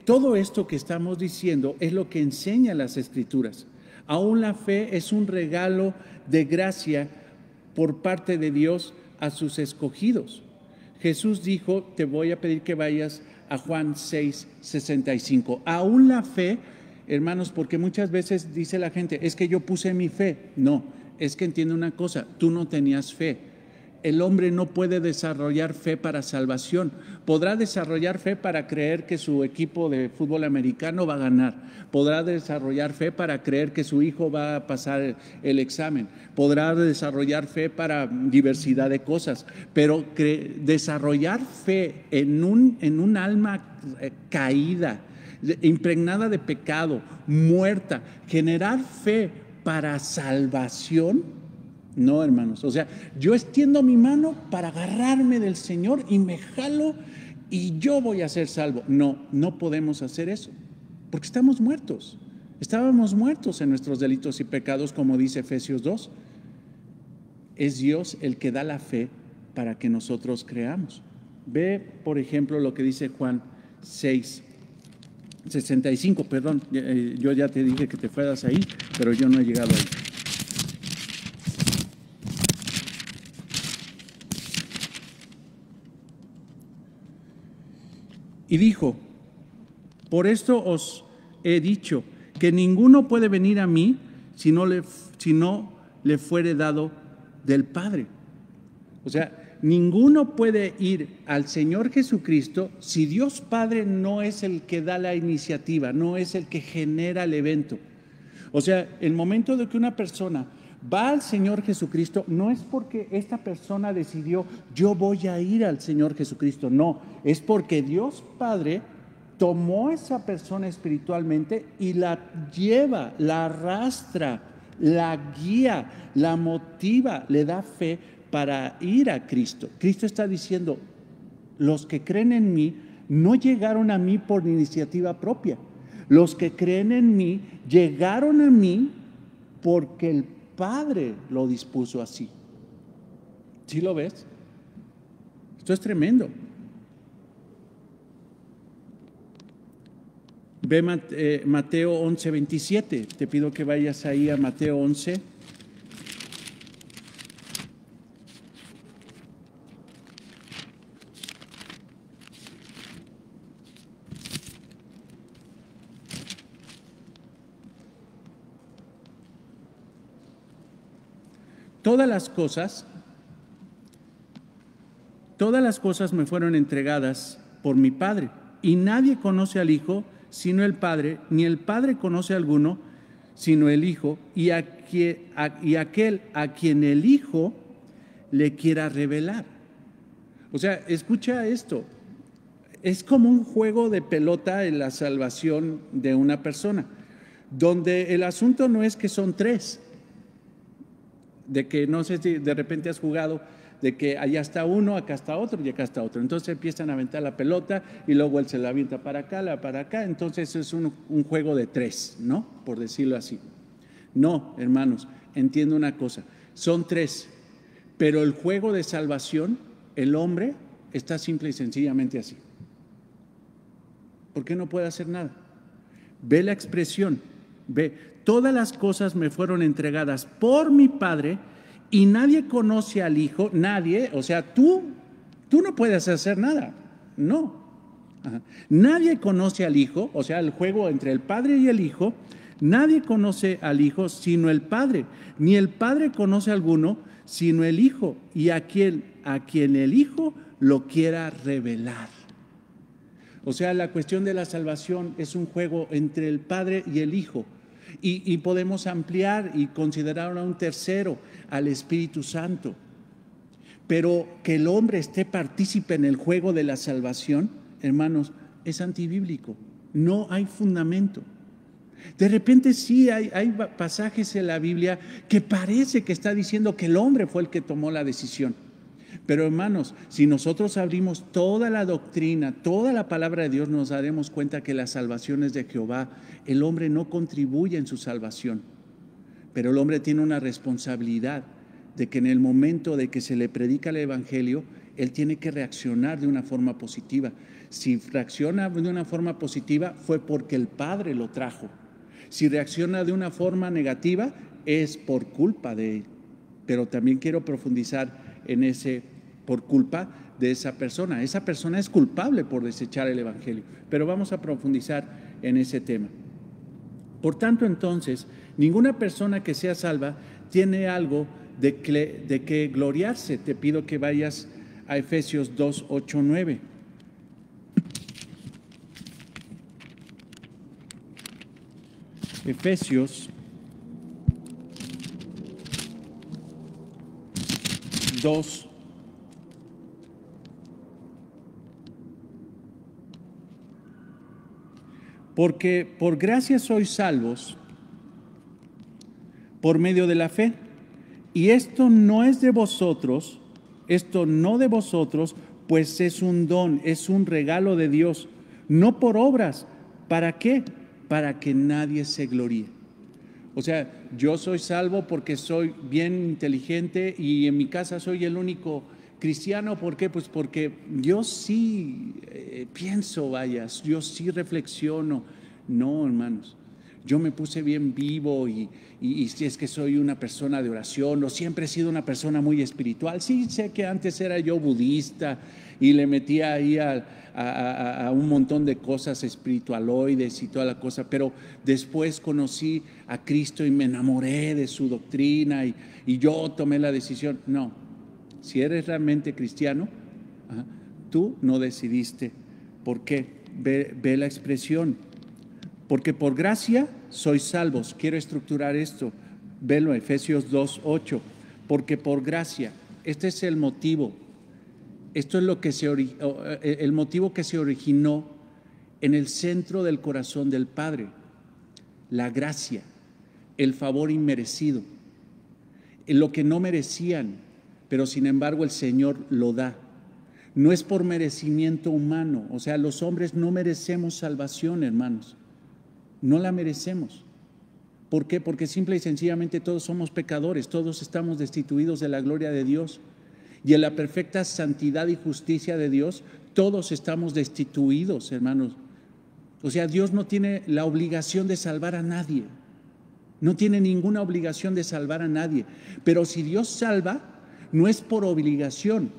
todo esto que estamos diciendo es lo que enseñan las Escrituras. Aún la fe es un regalo de gracia por parte de Dios a sus escogidos. Jesús dijo, te voy a pedir que vayas a Juan 6:65. Aún la fe, hermanos, porque muchas veces dice la gente, es que yo puse mi fe. No, es que entiende una cosa, tú no tenías fe. El hombre no puede desarrollar fe para salvación. Podrá desarrollar fe para creer que su equipo de fútbol americano va a ganar. Podrá desarrollar fe para creer que su hijo va a pasar el examen. Podrá desarrollar fe para diversidad de cosas. Pero desarrollar fe en un alma caída, impregnada de pecado, muerta, generar fe para salvación. No, hermanos, o sea, yo extiendo mi mano para agarrarme del Señor y me jalo y yo voy a ser salvo. No, no podemos hacer eso, porque estamos muertos. Estábamos muertos en nuestros delitos y pecados, como dice Efesios 2. Es Dios el que da la fe para que nosotros creamos. Ve, por ejemplo, lo que dice Juan 6:65, perdón, yo ya te dije que te fueras ahí, pero yo no he llegado ahí. Y dijo, por esto os he dicho, que ninguno puede venir a mí si no le fuere dado del Padre. O sea, ninguno puede ir al Señor Jesucristo si Dios Padre no es el que da la iniciativa, no es el que genera el evento. O sea, el momento de que una persona va al Señor Jesucristo, no es porque esta persona decidió, yo voy a ir al Señor Jesucristo, no, es porque Dios Padre tomó a esa persona espiritualmente y la lleva, la arrastra, la guía, la motiva, le da fe para ir a Cristo. Cristo está diciendo, los que creen en mí no llegaron a mí por iniciativa propia. Los que creen en mí llegaron a mí porque el Padre lo dispuso así. ¿Sí lo ves? Esto es tremendo. Ve Mateo 11:27. Te pido que vayas ahí a Mateo 11. Todas las cosas me fueron entregadas por mi Padre, y nadie conoce al Hijo sino el Padre, ni el Padre conoce a alguno sino el Hijo, y aquel a quien el Hijo le quiera revelar. O sea, escucha esto, es como un juego de pelota en la salvación de una persona, donde el asunto no es que son tres, de que no sé si de repente has jugado, de que allá está uno, acá está otro y acá está otro. Entonces empiezan a aventar la pelota y luego él se la avienta para acá. Entonces es un juego de tres, ¿no? Por decirlo así. No, hermanos, entiendo una cosa, son tres, Pero el juego de salvación, el hombre está simple y sencillamente así. ¿Por qué no puede hacer nada? Ve la expresión, ve, todas las cosas me fueron entregadas por mi Padre y nadie conoce al Hijo, nadie, o sea, tú no puedes hacer nada, no. Ajá. Nadie conoce al Hijo, o sea, el juego entre el Padre y el Hijo, nadie conoce al Hijo sino el Padre, ni el Padre conoce a alguno sino el Hijo, y a quien el Hijo lo quiera revelar. O sea, la cuestión de la salvación es un juego entre el Padre y el Hijo, y podemos ampliar y considerar a un tercero, al Espíritu Santo. Pero que el hombre esté partícipe en el juego de la salvación, hermanos, es antibíblico, no hay fundamento. De repente sí hay pasajes en la Biblia que parece que está diciendo que el hombre fue el que tomó la decisión. Pero hermanos, si nosotros abrimos toda la doctrina, toda la palabra de Dios, nos daremos cuenta que la salvación es de Jehová. El hombre no contribuye en su salvación, pero el hombre tiene una responsabilidad de que en el momento de que se le predica el Evangelio, él tiene que reaccionar de una forma positiva. Si reacciona de una forma positiva, fue porque el Padre lo trajo. Si reacciona de una forma negativa, es por culpa de él. Pero también quiero profundizar en ese, por culpa de esa persona. Esa persona es culpable por desechar el Evangelio. Pero vamos a profundizar en ese tema. Por tanto, entonces, ninguna persona que sea salva tiene algo de que gloriarse. Te pido que vayas a Efesios 2, 8, 9. Efesios 2, porque por gracia sois salvos por medio de la fe, y esto no es de vosotros, esto no de vosotros, pues es un don, es un regalo de Dios, no por obras. ¿Para qué? Para que nadie se gloríe. O sea, yo soy salvo porque soy bien inteligente y en mi casa soy el único cristiano. ¿Por qué? Pues porque yo sí pienso, yo sí reflexiono. No, hermanos, yo me puse bien vivo y si es que soy una persona de oración, o siempre he sido una persona muy espiritual. Sí, sé que antes era yo budista y le metía ahí a un montón de cosas espiritualoides y toda la cosa, pero después conocí a Cristo y me enamoré de su doctrina y yo tomé la decisión. No, si eres realmente cristiano, tú no decidiste. ¿Por qué? Ve la expresión. Porque por gracia sois salvos. Quiero estructurar esto. Velo, Efesios 2, 8. Porque por gracia, este es el motivo. Esto es lo que el motivo que se originó en el centro del corazón del Padre. La gracia, el favor inmerecido, lo que no merecían, pero sin embargo el Señor lo da. No es por merecimiento humano, o sea, los hombres no merecemos salvación, hermanos. No la merecemos. ¿Por qué? Porque simple y sencillamente todos somos pecadores, todos estamos destituidos de la gloria de Dios. Y en la perfecta santidad y justicia de Dios, todos estamos destituidos, hermanos. O sea, Dios no tiene la obligación de salvar a nadie. No tiene ninguna obligación de salvar a nadie. Pero si Dios salva, no es por obligación,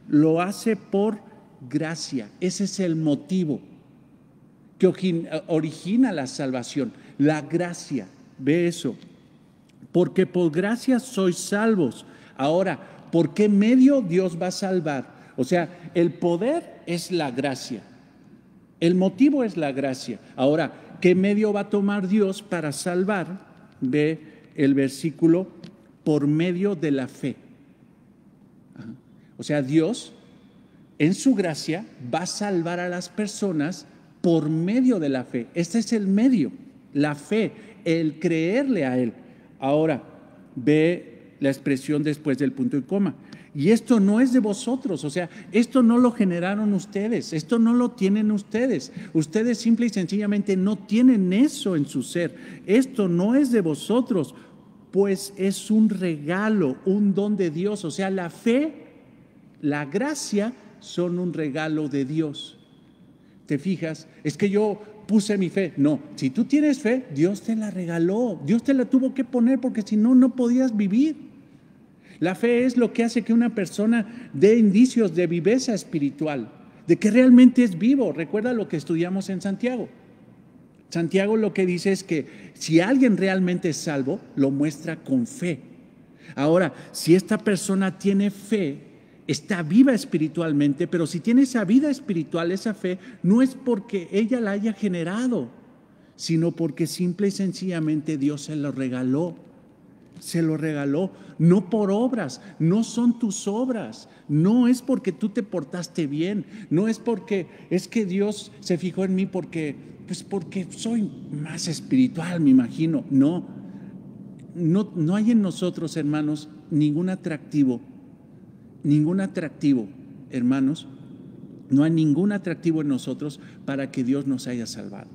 lo hace por gracia. Ese es el motivo que origina la salvación, la gracia. Ve eso. Porque por gracia sois salvos. Ahora, ¿por qué medio Dios va a salvar? O sea, el poder es la gracia. El motivo es la gracia. Ahora, ¿qué medio va a tomar Dios para salvar? Ve el versículo, por medio de la fe. O sea, Dios, en su gracia, va a salvar a las personas por medio de la fe. Este es el medio, la fe, el creerle a Él. Ahora, ve la expresión después del punto y coma. Y esto no es de vosotros, o sea, esto no lo generaron ustedes, esto no lo tienen ustedes. Ustedes simple y sencillamente no tienen eso en su ser. Esto no es de vosotros, pues es un regalo, un don de Dios. O sea, la fe, la gracia son un regalo de Dios. ¿Te fijas? Es que yo puse mi fe. No, si tú tienes fe, Dios te la regaló. Dios te la tuvo que poner porque si no, no podías vivir. La fe es lo que hace que una persona dé indicios de viveza espiritual, de que realmente es vivo. Recuerda lo que estudiamos en Santiago. Santiago lo que dice es que si alguien realmente es salvo, lo muestra con fe. Ahora, si esta persona tiene fe, está viva espiritualmente, pero si tiene esa vida espiritual, esa fe, no es porque ella la haya generado, sino porque simple y sencillamente Dios se lo regaló. Se lo regaló, no por obras, no son tus obras, no es porque tú te portaste bien, no es porque es que Dios se fijó en mí porque soy más espiritual, me imagino. No hay en nosotros, hermanos, ningún atractivo, hermanos, no hay ningún atractivo en nosotros para que Dios nos haya salvado.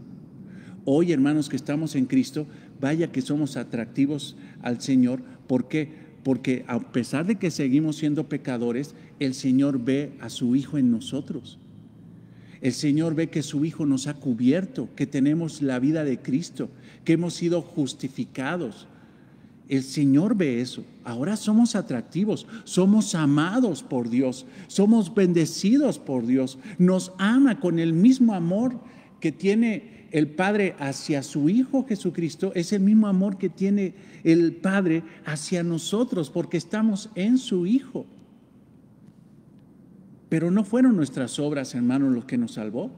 Hoy, hermanos, que estamos en Cristo, vaya que somos atractivos al Señor. ¿Por qué? Porque a pesar de que seguimos siendo pecadores, el Señor ve a su Hijo en nosotros. El Señor ve que su Hijo nos ha cubierto, que tenemos la vida de Cristo, que hemos sido justificados. El Señor ve eso. Ahora somos atractivos, somos amados por Dios, somos bendecidos por Dios. Nos ama con el mismo amor que tiene el Padre hacia su Hijo Jesucristo, es el mismo amor que tiene el Padre hacia nosotros, porque estamos en su Hijo. Pero no fueron nuestras obras, hermanos, los que nos salvó.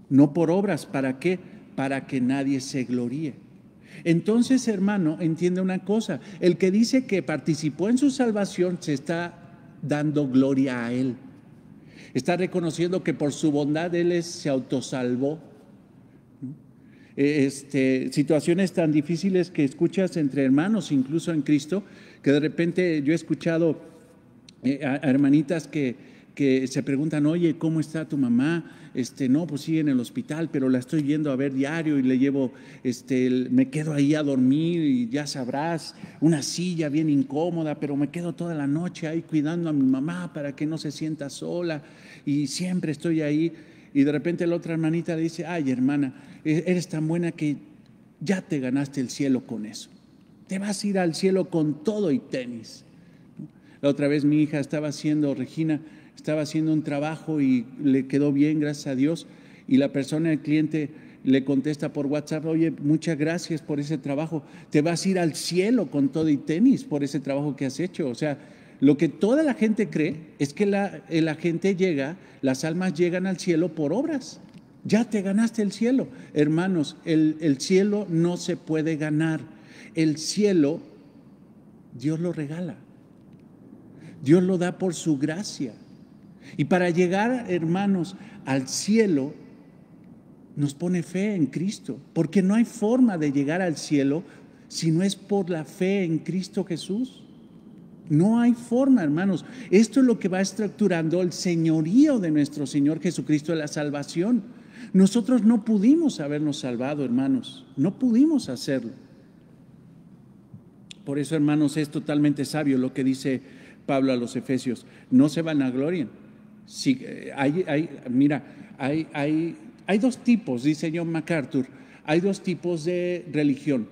No por obras, ¿para qué? Para que nadie se gloríe. Entonces, hermano, entiende una cosa: el que dice que participó en su salvación se está dando gloria a Él. Está reconociendo que por su bondad Él se autosalvó. Situaciones tan difíciles que escuchas entre hermanos, incluso en Cristo, que de repente yo he escuchado a hermanitas que se preguntan: oye, ¿cómo está tu mamá? No, pues sí, en el hospital, pero la estoy yendo a ver diario y le llevo, me quedo ahí a dormir y ya sabrás, una silla bien incómoda, pero me quedo toda la noche ahí cuidando a mi mamá para que no se sienta sola y siempre estoy ahí. Y de repente la otra hermanita le dice: ay, hermana, eres tan buena que ya te ganaste el cielo con eso. Te vas a ir al cielo con todo y tenis. La otra vez mi hija Regina, estaba haciendo un trabajo y le quedó bien, gracias a Dios. Y la persona, el cliente, le contesta por WhatsApp: oye, muchas gracias por ese trabajo. Te vas a ir al cielo con todo y tenis por ese trabajo que has hecho. O sea, lo que toda la gente cree es que la gente las almas llegan al cielo por obras. Ya te ganaste el cielo. Hermanos, el cielo no se puede ganar. El cielo, Dios lo regala. Dios lo da por su gracia. Y para llegar, hermanos, al cielo, nos pone fe en Cristo. Porque no hay forma de llegar al cielo si no es por la fe en Cristo Jesús. No hay forma, hermanos. Esto es lo que va estructurando el señorío de nuestro Señor Jesucristo, de la salvación. Nosotros no pudimos habernos salvado, hermanos. No pudimos hacerlo. Por eso, hermanos, es totalmente sabio lo que dice Pablo a los Efesios: no se vanaglorien. Sí, hay dos tipos, dice John MacArthur, hay dos tipos de religión.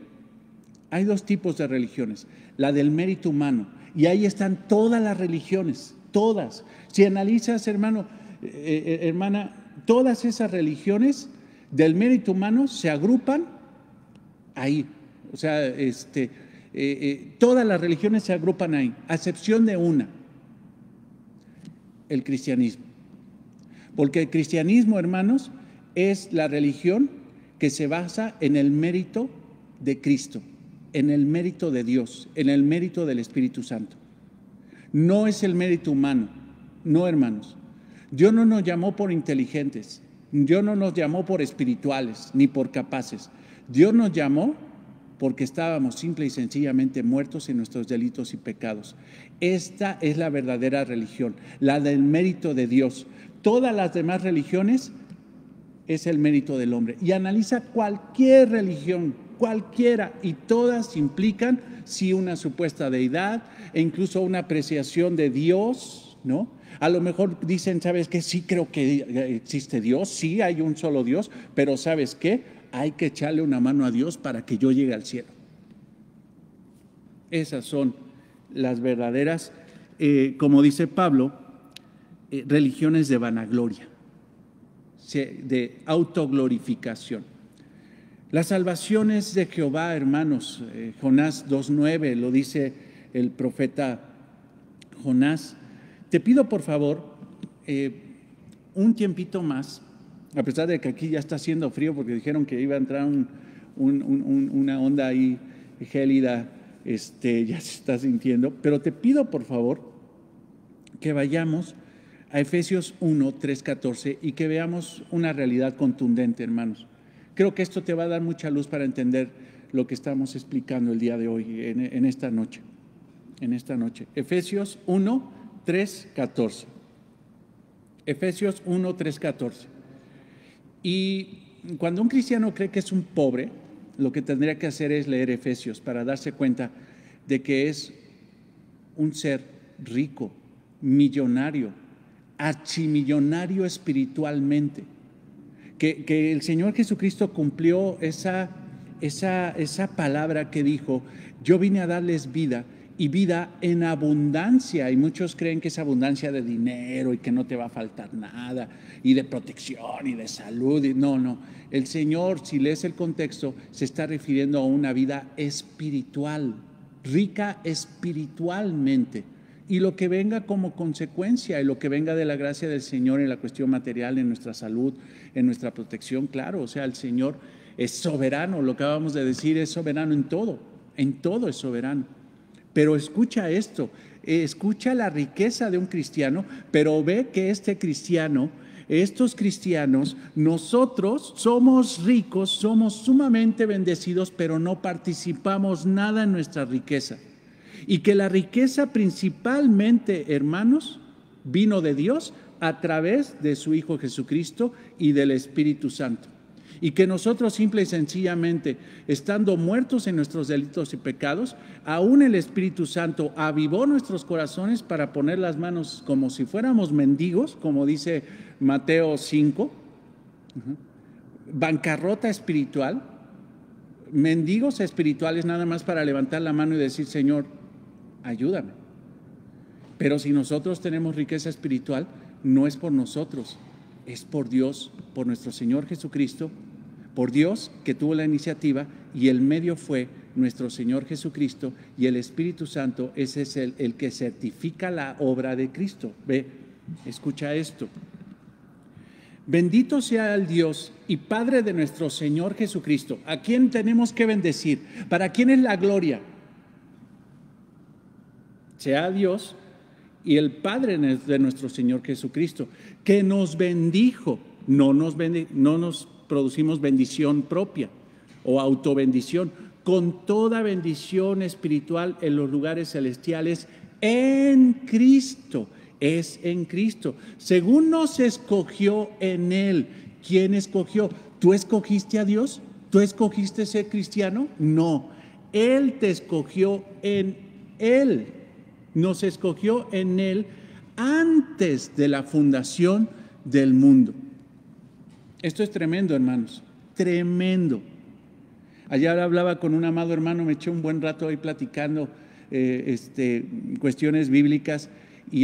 Hay dos tipos de religiones: la del mérito humano, y ahí están todas las religiones, todas. Si analizas, hermano, hermana, todas esas religiones del mérito humano se agrupan ahí. O sea, todas las religiones se agrupan ahí, a excepción de una: el cristianismo. Porque el cristianismo, hermanos, es la religión que se basa en el mérito de Cristo, en el mérito de Dios, en el mérito del Espíritu Santo. No es el mérito humano, no, hermanos. Dios no nos llamó por inteligentes, Dios no nos llamó por espirituales, ni por capaces. Dios nos llamó porque estábamos simple y sencillamente muertos en nuestros delitos y pecados. Esta es la verdadera religión, la del mérito de Dios. Todas las demás religiones es el mérito del hombre. Y analiza cualquier religión cualquiera, y todas implican sí una supuesta deidad e incluso una apreciación de Dios, ¿no? A lo mejor dicen, ¿sabes qué? Sí creo que existe Dios, sí hay un solo Dios, pero ¿sabes qué? Hay que echarle una mano a Dios para que yo llegue al cielo. Esas son las verdaderas, como dice Pablo, religiones de vanagloria, de autoglorificación. La salvación es de Jehová, hermanos. Jonás 2:9 lo dice el profeta Jonás. Te pido por favor un tiempito más, a pesar de que aquí ya está haciendo frío porque dijeron que iba a entrar una onda ahí gélida, ya se está sintiendo, pero te pido por favor que vayamos a Efesios 1:3-14 y que veamos una realidad contundente, hermanos. Creo que esto te va a dar mucha luz para entender lo que estamos explicando el día de hoy, en esta noche. Efesios 1:3-14. Efesios 1:3-14. Y cuando un cristiano cree que es un pobre, lo que tendría que hacer es leer Efesios para darse cuenta de que es un ser rico, millonario, archimillonario espiritualmente. Que el Señor Jesucristo cumplió esa palabra que dijo: yo vine a darles vida y vida en abundancia. Y muchos creen que es abundancia de dinero y que no te va a faltar nada, y de protección y de salud. No, el Señor, si lees el contexto, se está refiriendo a una vida espiritual, rica espiritualmente. Y lo que venga como consecuencia, y lo que venga de la gracia del Señor en la cuestión material, en nuestra salud, en nuestra protección, claro. O sea, el Señor es soberano, lo que acabamos de decir, es soberano en todo es soberano. Pero escucha esto, escucha la riqueza de un cristiano, pero ve que estos cristianos, nosotros somos ricos, somos sumamente bendecidos, pero no participamos nada en nuestra riqueza. Y que la riqueza principalmente, hermanos, vino de Dios a través de su Hijo Jesucristo y del Espíritu Santo. Y que nosotros simple y sencillamente, estando muertos en nuestros delitos y pecados, aún el Espíritu Santo avivó nuestros corazones para poner las manos como si fuéramos mendigos, como dice Mateo 5, bancarrota espiritual, mendigos espirituales nada más para levantar la mano y decir: Señor, ayúdame. Pero si nosotros tenemos riqueza espiritual, no es por nosotros, es por Dios, por nuestro Señor Jesucristo, por Dios que tuvo la iniciativa, y el medio fue nuestro Señor Jesucristo, y el Espíritu Santo, ese es el que certifica la obra de Cristo. Ve, escucha esto. Bendito sea el Dios y Padre de nuestro Señor Jesucristo. ¿A quién tenemos que bendecir? ¿Para quién es la gloria? Sea Dios y el Padre de nuestro Señor Jesucristo, que nos bendijo. No nos producimos bendición propia o autobendición, con toda bendición espiritual en los lugares celestiales en Cristo. Es en Cristo, según nos escogió en Él. ¿Quién escogió? ¿Tú escogiste a Dios? ¿Tú escogiste ser cristiano? No, Él te escogió en Él. Nos escogió en Él antes de la fundación del mundo. Esto es tremendo, hermanos, tremendo. Ayer hablaba con un amado hermano, me eché un buen rato ahí platicando cuestiones bíblicas, y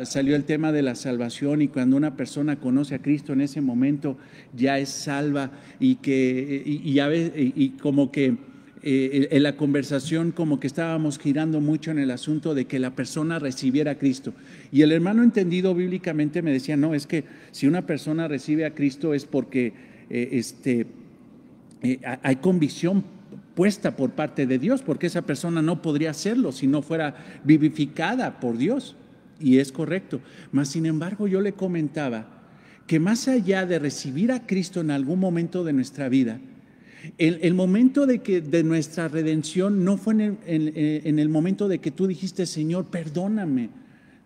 salió el tema de la salvación, y cuando una persona conoce a Cristo, en ese momento ya es salva, y como que en la conversación como que estábamos girando mucho en el asunto de que la persona recibiera a Cristo. Y el hermano, entendido bíblicamente, me decía: no, es que si una persona recibe a Cristo es porque hay convicción puesta por parte de Dios, porque esa persona no podría hacerlo si no fuera vivificada por Dios. Y es correcto. Mas sin embargo, yo le comentaba que más allá de recibir a Cristo en algún momento de nuestra vida, el momento de nuestra redención no fue en el momento de que tú dijiste: Señor, perdóname,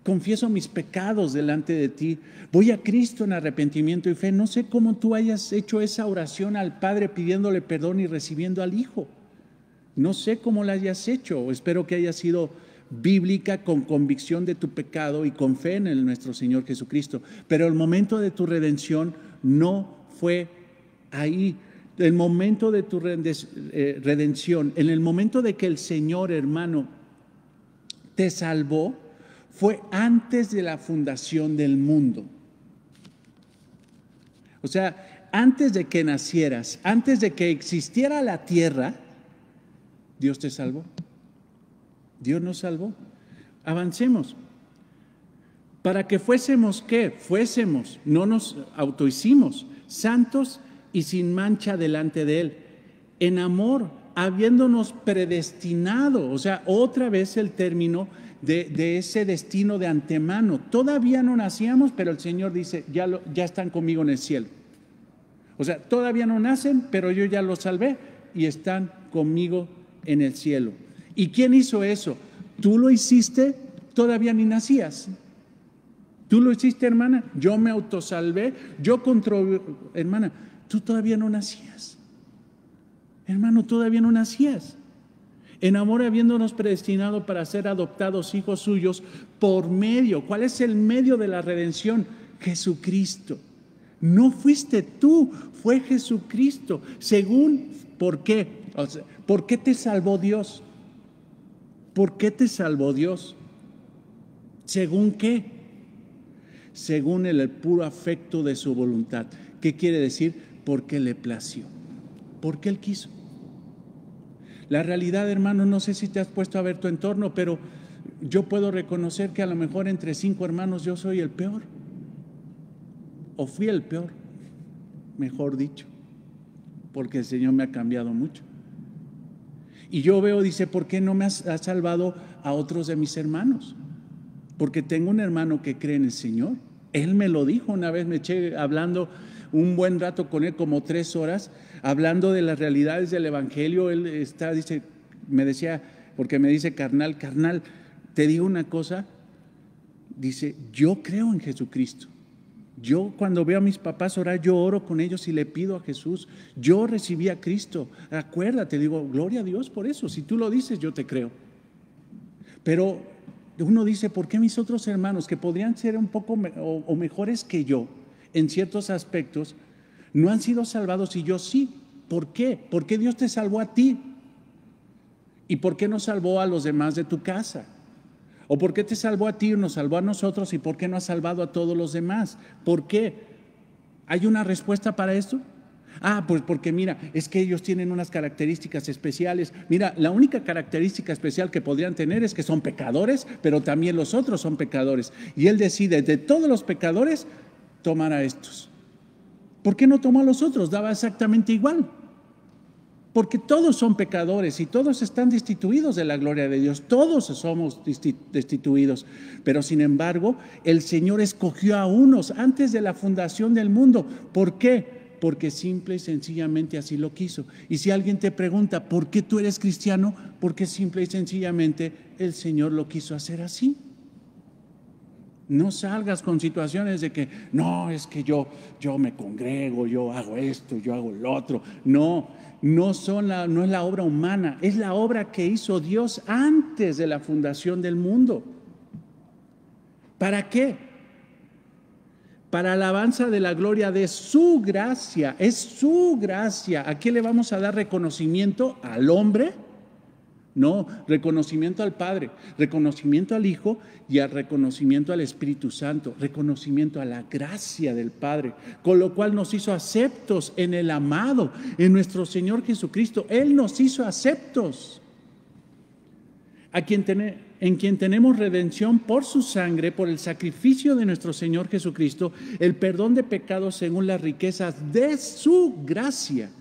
confieso mis pecados delante de ti, voy a Cristo en arrepentimiento y fe. No sé cómo tú hayas hecho esa oración al Padre pidiéndole perdón y recibiendo al Hijo. No sé cómo la hayas hecho, espero que haya sido bíblica, con convicción de tu pecado y con fe en nuestro Señor Jesucristo. Pero el momento de tu redención no fue ahí. El momento de tu redención, en el momento de que el Señor, hermano, te salvó, fue antes de la fundación del mundo. O sea, antes de que nacieras, antes de que existiera la tierra, Dios te salvó. Dios nos salvó. Avancemos. Para que fuésemos, ¿qué? Fuésemos, no nos autohicimos, santos y sin mancha delante de Él, en amor, habiéndonos predestinado. O sea, otra vez el término de ese destino de antemano. Todavía no nacíamos, pero el Señor dice, ya están conmigo en el cielo. O sea, todavía no nacen, pero yo ya los salvé y están conmigo en el cielo. ¿Y quién hizo eso? Tú lo hiciste, todavía ni nacías. Tú lo hiciste, hermana. Yo me autosalvé, hermana, tú todavía no nacías. Hermano, todavía no nacías. En amor, habiéndonos predestinado para ser adoptados hijos suyos por medio. ¿Cuál es el medio de la redención? Jesucristo. No fuiste tú, fue Jesucristo. Según, ¿por qué? O sea, ¿por qué te salvó Dios? ¿Por qué te salvó Dios? ¿Según qué? Según el puro afecto de su voluntad. ¿Qué quiere decir? Porque le plació. Porque Él quiso. La realidad, hermano, no sé si te has puesto a ver tu entorno, pero yo puedo reconocer que a lo mejor entre 5 hermanos yo soy el peor. O fui el peor, mejor dicho, porque el Señor me ha cambiado mucho. Y yo veo, dice, ¿por qué no me has salvado a otros de mis hermanos? Porque tengo un hermano que cree en el Señor. Él me lo dijo una vez, me eché hablando un buen rato con él, como 3 horas, hablando de las realidades del Evangelio. Él me decía, porque me dice, carnal, te digo una cosa, dice, yo creo en Jesucristo. Yo cuando veo a mis papás orar, yo oro con ellos y le pido a Jesús. Yo recibí a Cristo. Acuérdate, digo, gloria a Dios por eso. Si tú lo dices, yo te creo. Pero uno dice, ¿por qué mis otros hermanos, que podrían ser un poco o mejores que yo en ciertos aspectos, no han sido salvados y yo sí? ¿Por qué? ¿Por qué Dios te salvó a ti? ¿Y por qué no salvó a los demás de tu casa? ¿O por qué te salvó a ti y nos salvó a nosotros y por qué no ha salvado a todos los demás? ¿Por qué? ¿Hay una respuesta para esto? Pues porque mira, es que ellos tienen unas características especiales. Mira, la única característica especial que podrían tener es que son pecadores, pero también los otros son pecadores. Y Él decide de todos los pecadores tomar a estos. ¿Por qué no tomó a los otros? Daba exactamente igual. Porque todos son pecadores y todos están destituidos de la gloria de Dios. Todos somos destituidos. Pero sin embargo, el Señor escogió a unos antes de la fundación del mundo. ¿Por qué? Porque simple y sencillamente así lo quiso. Y si alguien te pregunta, ¿por qué tú eres cristiano? Porque simple y sencillamente el Señor lo quiso hacer así. No salgas con situaciones de que, no, es que yo me congrego, yo hago esto, yo hago lo otro. No es la obra humana, es la obra que hizo Dios antes de la fundación del mundo. ¿Para qué? Para alabanza de la gloria de su gracia. Es su gracia. ¿A qué le vamos a dar reconocimiento? ¿Al hombre? No, reconocimiento al Padre, reconocimiento al Hijo y al reconocimiento al Espíritu Santo, reconocimiento a la gracia del Padre, con lo cual nos hizo aceptos en el amado, en nuestro Señor Jesucristo. Él nos hizo aceptos, en quien tenemos redención por su sangre, por el sacrificio de nuestro Señor Jesucristo, el perdón de pecados según las riquezas de su gracia,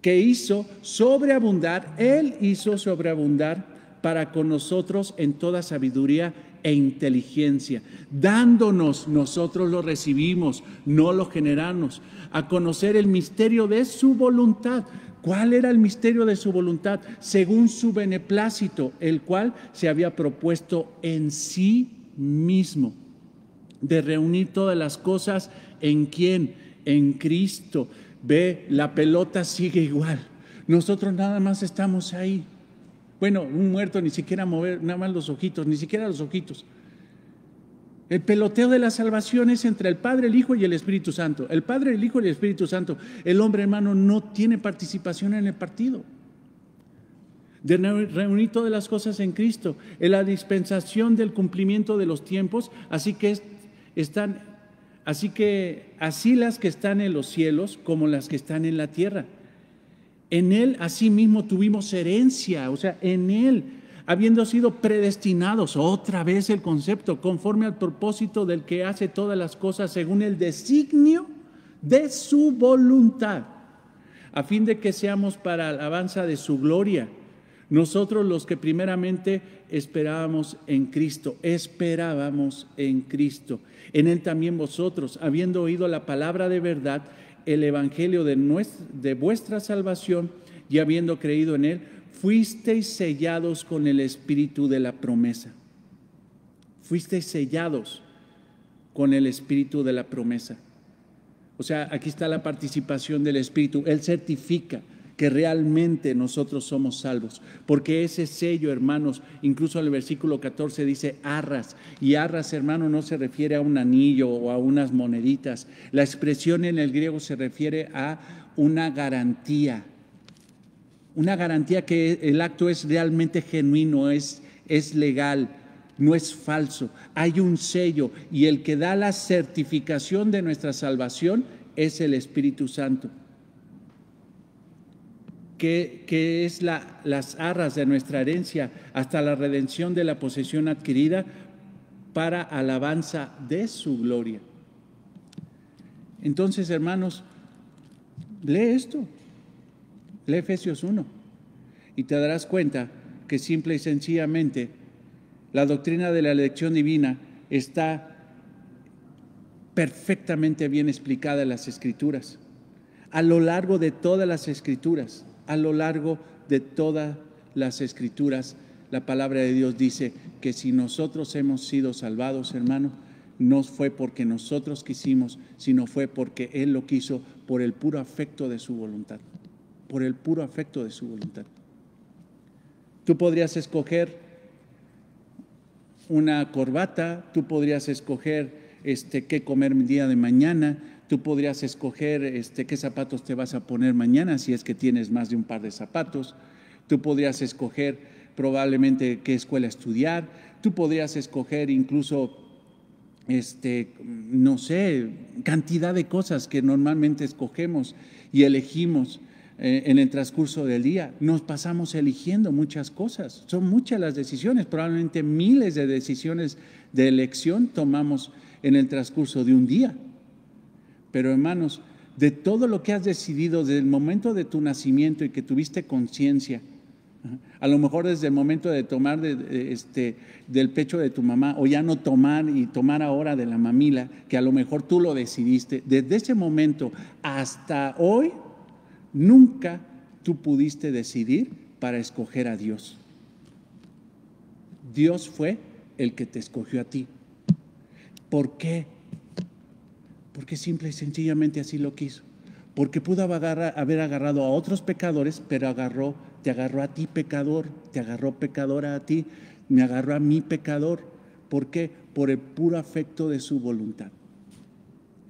que hizo sobreabundar, Él hizo sobreabundar para con nosotros en toda sabiduría e inteligencia, dándonos, nosotros lo recibimos, no lo generamos, a conocer el misterio de su voluntad. ¿Cuál era el misterio de su voluntad? Según su beneplácito, el cual se había propuesto en sí mismo, de reunir todas las cosas ¿en quién? En Cristo. Ve, la pelota sigue igual. Nosotros nada más estamos ahí. Bueno, un muerto ni siquiera mover, nada más los ojitos, ni siquiera los ojitos. El peloteo de la salvación es entre el Padre, el Hijo y el Espíritu Santo. El Padre, el Hijo y el Espíritu Santo. El hombre, hermano, no tiene participación en el partido. De reunir todas las cosas en Cristo, en la dispensación del cumplimiento de los tiempos, así las que están en los cielos como las que están en la tierra. En Él asimismo tuvimos herencia, o sea, en Él, habiendo sido predestinados, otra vez el concepto, conforme al propósito del que hace todas las cosas según el designio de su voluntad, a fin de que seamos para alabanza de su gloria. Nosotros los que primeramente esperábamos en Cristo, en Él también vosotros, habiendo oído la palabra de verdad, el evangelio de vuestra salvación, y habiendo creído en Él, fuisteis sellados con el Espíritu de la promesa. Fuisteis sellados con el Espíritu de la promesa. O sea, aquí está la participación del Espíritu. Él certifica que realmente nosotros somos salvos, porque ese sello, hermanos, incluso el versículo 14 dice arras, y arras, hermano, no se refiere a un anillo o a unas moneditas. La expresión en el griego se refiere a una garantía que el acto es realmente genuino, es legal, no es falso. Hay un sello, y el que da la certificación de nuestra salvación es el Espíritu Santo, que es las arras de nuestra herencia hasta la redención de la posesión adquirida para alabanza de su gloria. Entonces, hermanos, lee esto, lee Efesios 1 y te darás cuenta que simple y sencillamente la doctrina de la elección divina está perfectamente bien explicada en las Escrituras, a lo largo de todas las Escrituras. A lo largo de todas las Escrituras, la palabra de Dios dice que si nosotros hemos sido salvados, hermano, no fue porque nosotros quisimos, sino fue porque Él lo quiso por el puro afecto de su voluntad. Por el puro afecto de su voluntad. Tú podrías escoger una corbata, tú podrías escoger qué comer el día de mañana. Tú podrías escoger qué zapatos te vas a poner mañana, si es que tienes más de un par de zapatos. Tú podrías escoger probablemente qué escuela estudiar. Tú podrías escoger incluso, no sé, cantidad de cosas que normalmente escogemos y elegimos en el transcurso del día. Nos pasamos eligiendo muchas cosas. Son muchas las decisiones, probablemente miles de decisiones de elección tomamos en el transcurso de un día. Pero, hermanos, de todo lo que has decidido desde el momento de tu nacimiento y que tuviste conciencia, a lo mejor desde el momento de tomar del pecho de tu mamá, o ya no tomar y tomar ahora de la mamila, que a lo mejor tú lo decidiste, desde ese momento hasta hoy, nunca tú pudiste decidir para escoger a Dios. Dios fue el que te escogió a ti. ¿Por qué? Porque simple y sencillamente así lo quiso. Porque pudo haber agarrado a otros pecadores, pero te agarró a ti pecador, te agarró pecadora a ti, me agarró a mí pecador. ¿Por qué? Por el puro afecto de su voluntad.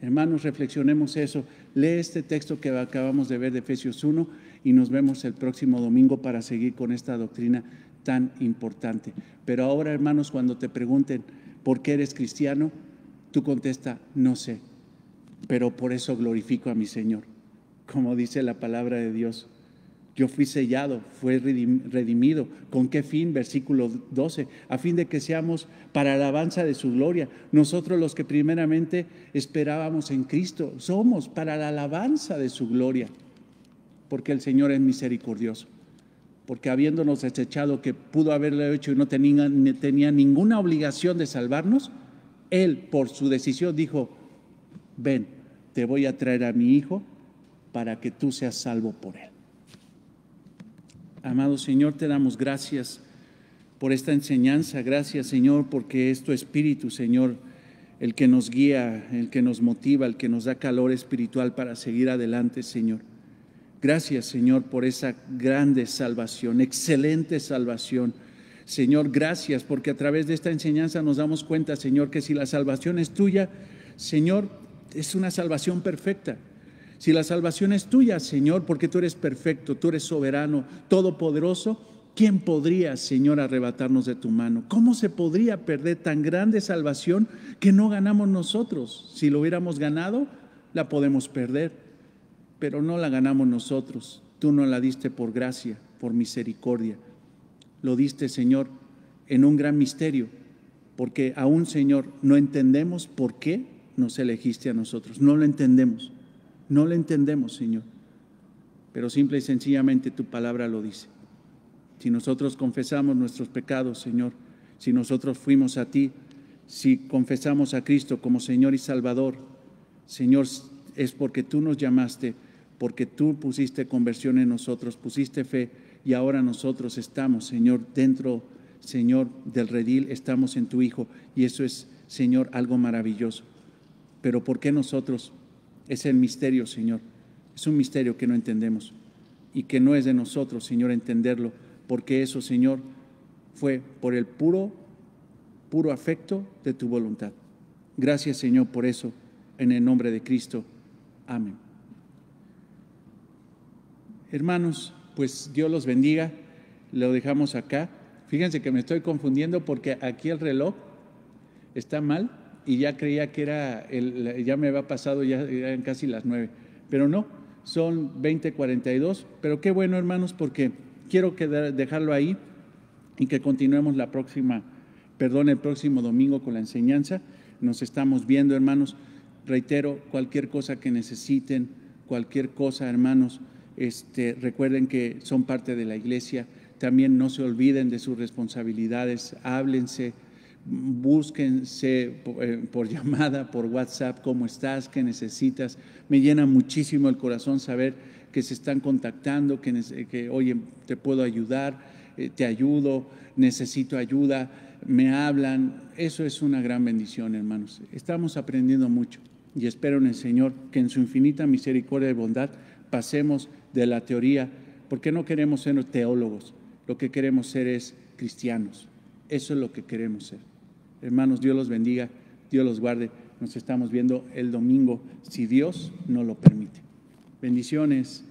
Hermanos, reflexionemos eso. Lee este texto que acabamos de ver de Efesios 1 y nos vemos el próximo domingo para seguir con esta doctrina tan importante. Pero ahora, hermanos, cuando te pregunten ¿por qué eres cristiano?, tú contesta, no sé, pero por eso glorifico a mi Señor. Como dice la palabra de Dios, yo fui sellado, fui redimido. ¿Con qué fin? Versículo 12, a fin de que seamos para alabanza de su gloria. Nosotros los que primeramente esperábamos en Cristo, somos para la alabanza de su gloria, porque el Señor es misericordioso. Porque habiéndonos desechado, que pudo haberlo hecho y no tenía ninguna obligación de salvarnos, Él por su decisión dijo, ven, te voy a traer a mi Hijo para que tú seas salvo por Él. Amado Señor, te damos gracias por esta enseñanza. Gracias, Señor, porque es tu Espíritu, Señor, el que nos guía, el que nos motiva, el que nos da calor espiritual para seguir adelante, Señor. Gracias, Señor, por esa grande salvación, excelente salvación. Señor, gracias porque a través de esta enseñanza nos damos cuenta, Señor, que si la salvación es tuya, Señor, es una salvación perfecta. Si la salvación es tuya, Señor, porque tú eres perfecto, tú eres soberano, todopoderoso, ¿quién podría, Señor, arrebatarnos de tu mano? ¿Cómo se podría perder tan grande salvación que no ganamos nosotros? Si lo hubiéramos ganado, la podemos perder, pero no la ganamos nosotros. Tú no la diste por gracia, por misericordia. Lo diste, Señor, en un gran misterio, porque aún, Señor, no entendemos por qué nos elegiste a nosotros. No lo entendemos, Señor, pero simple y sencillamente tu palabra lo dice. Si nosotros confesamos nuestros pecados, Señor, si nosotros fuimos a ti, si confesamos a Cristo como Señor y Salvador, Señor, es porque tú nos llamaste, porque tú pusiste conversión en nosotros, pusiste fe, y ahora nosotros estamos, Señor, dentro, Señor, del redil, estamos en tu Hijo, y eso es, Señor, algo maravilloso. Pero ¿por qué nosotros? Es el misterio, Señor. Es un misterio que no entendemos y que no es de nosotros, Señor, entenderlo, porque eso, Señor, fue por el puro afecto de tu voluntad. Gracias, Señor, por eso, en el nombre de Cristo. Amén. Hermanos, pues Dios los bendiga. Lo dejamos acá. Fíjense que me estoy confundiendo porque aquí el reloj está mal y ya creía que era, ya me había pasado, ya eran casi las 9, pero no, son 20:42, pero qué bueno, hermanos, porque quiero dejarlo ahí y que continuemos el próximo domingo con la enseñanza. Nos estamos viendo, hermanos. Reitero, cualquier cosa que necesiten, cualquier cosa, hermanos, recuerden que son parte de la iglesia. También no se olviden de sus responsabilidades, háblense, búsquense por llamada, por WhatsApp, ¿cómo estás? ¿Qué necesitas? Me llena muchísimo el corazón saber que se están contactando, que oye, te puedo ayudar, te ayudo, necesito ayuda, me hablan. Eso es una gran bendición, hermanos. Estamos aprendiendo mucho y espero en el Señor que en su infinita misericordia y bondad pasemos de la teoría, porque no queremos ser teólogos, lo que queremos ser es cristianos. Eso es lo que queremos ser. Hermanos, Dios los bendiga, Dios los guarde. Nos estamos viendo el domingo, si Dios nos lo permite. Bendiciones.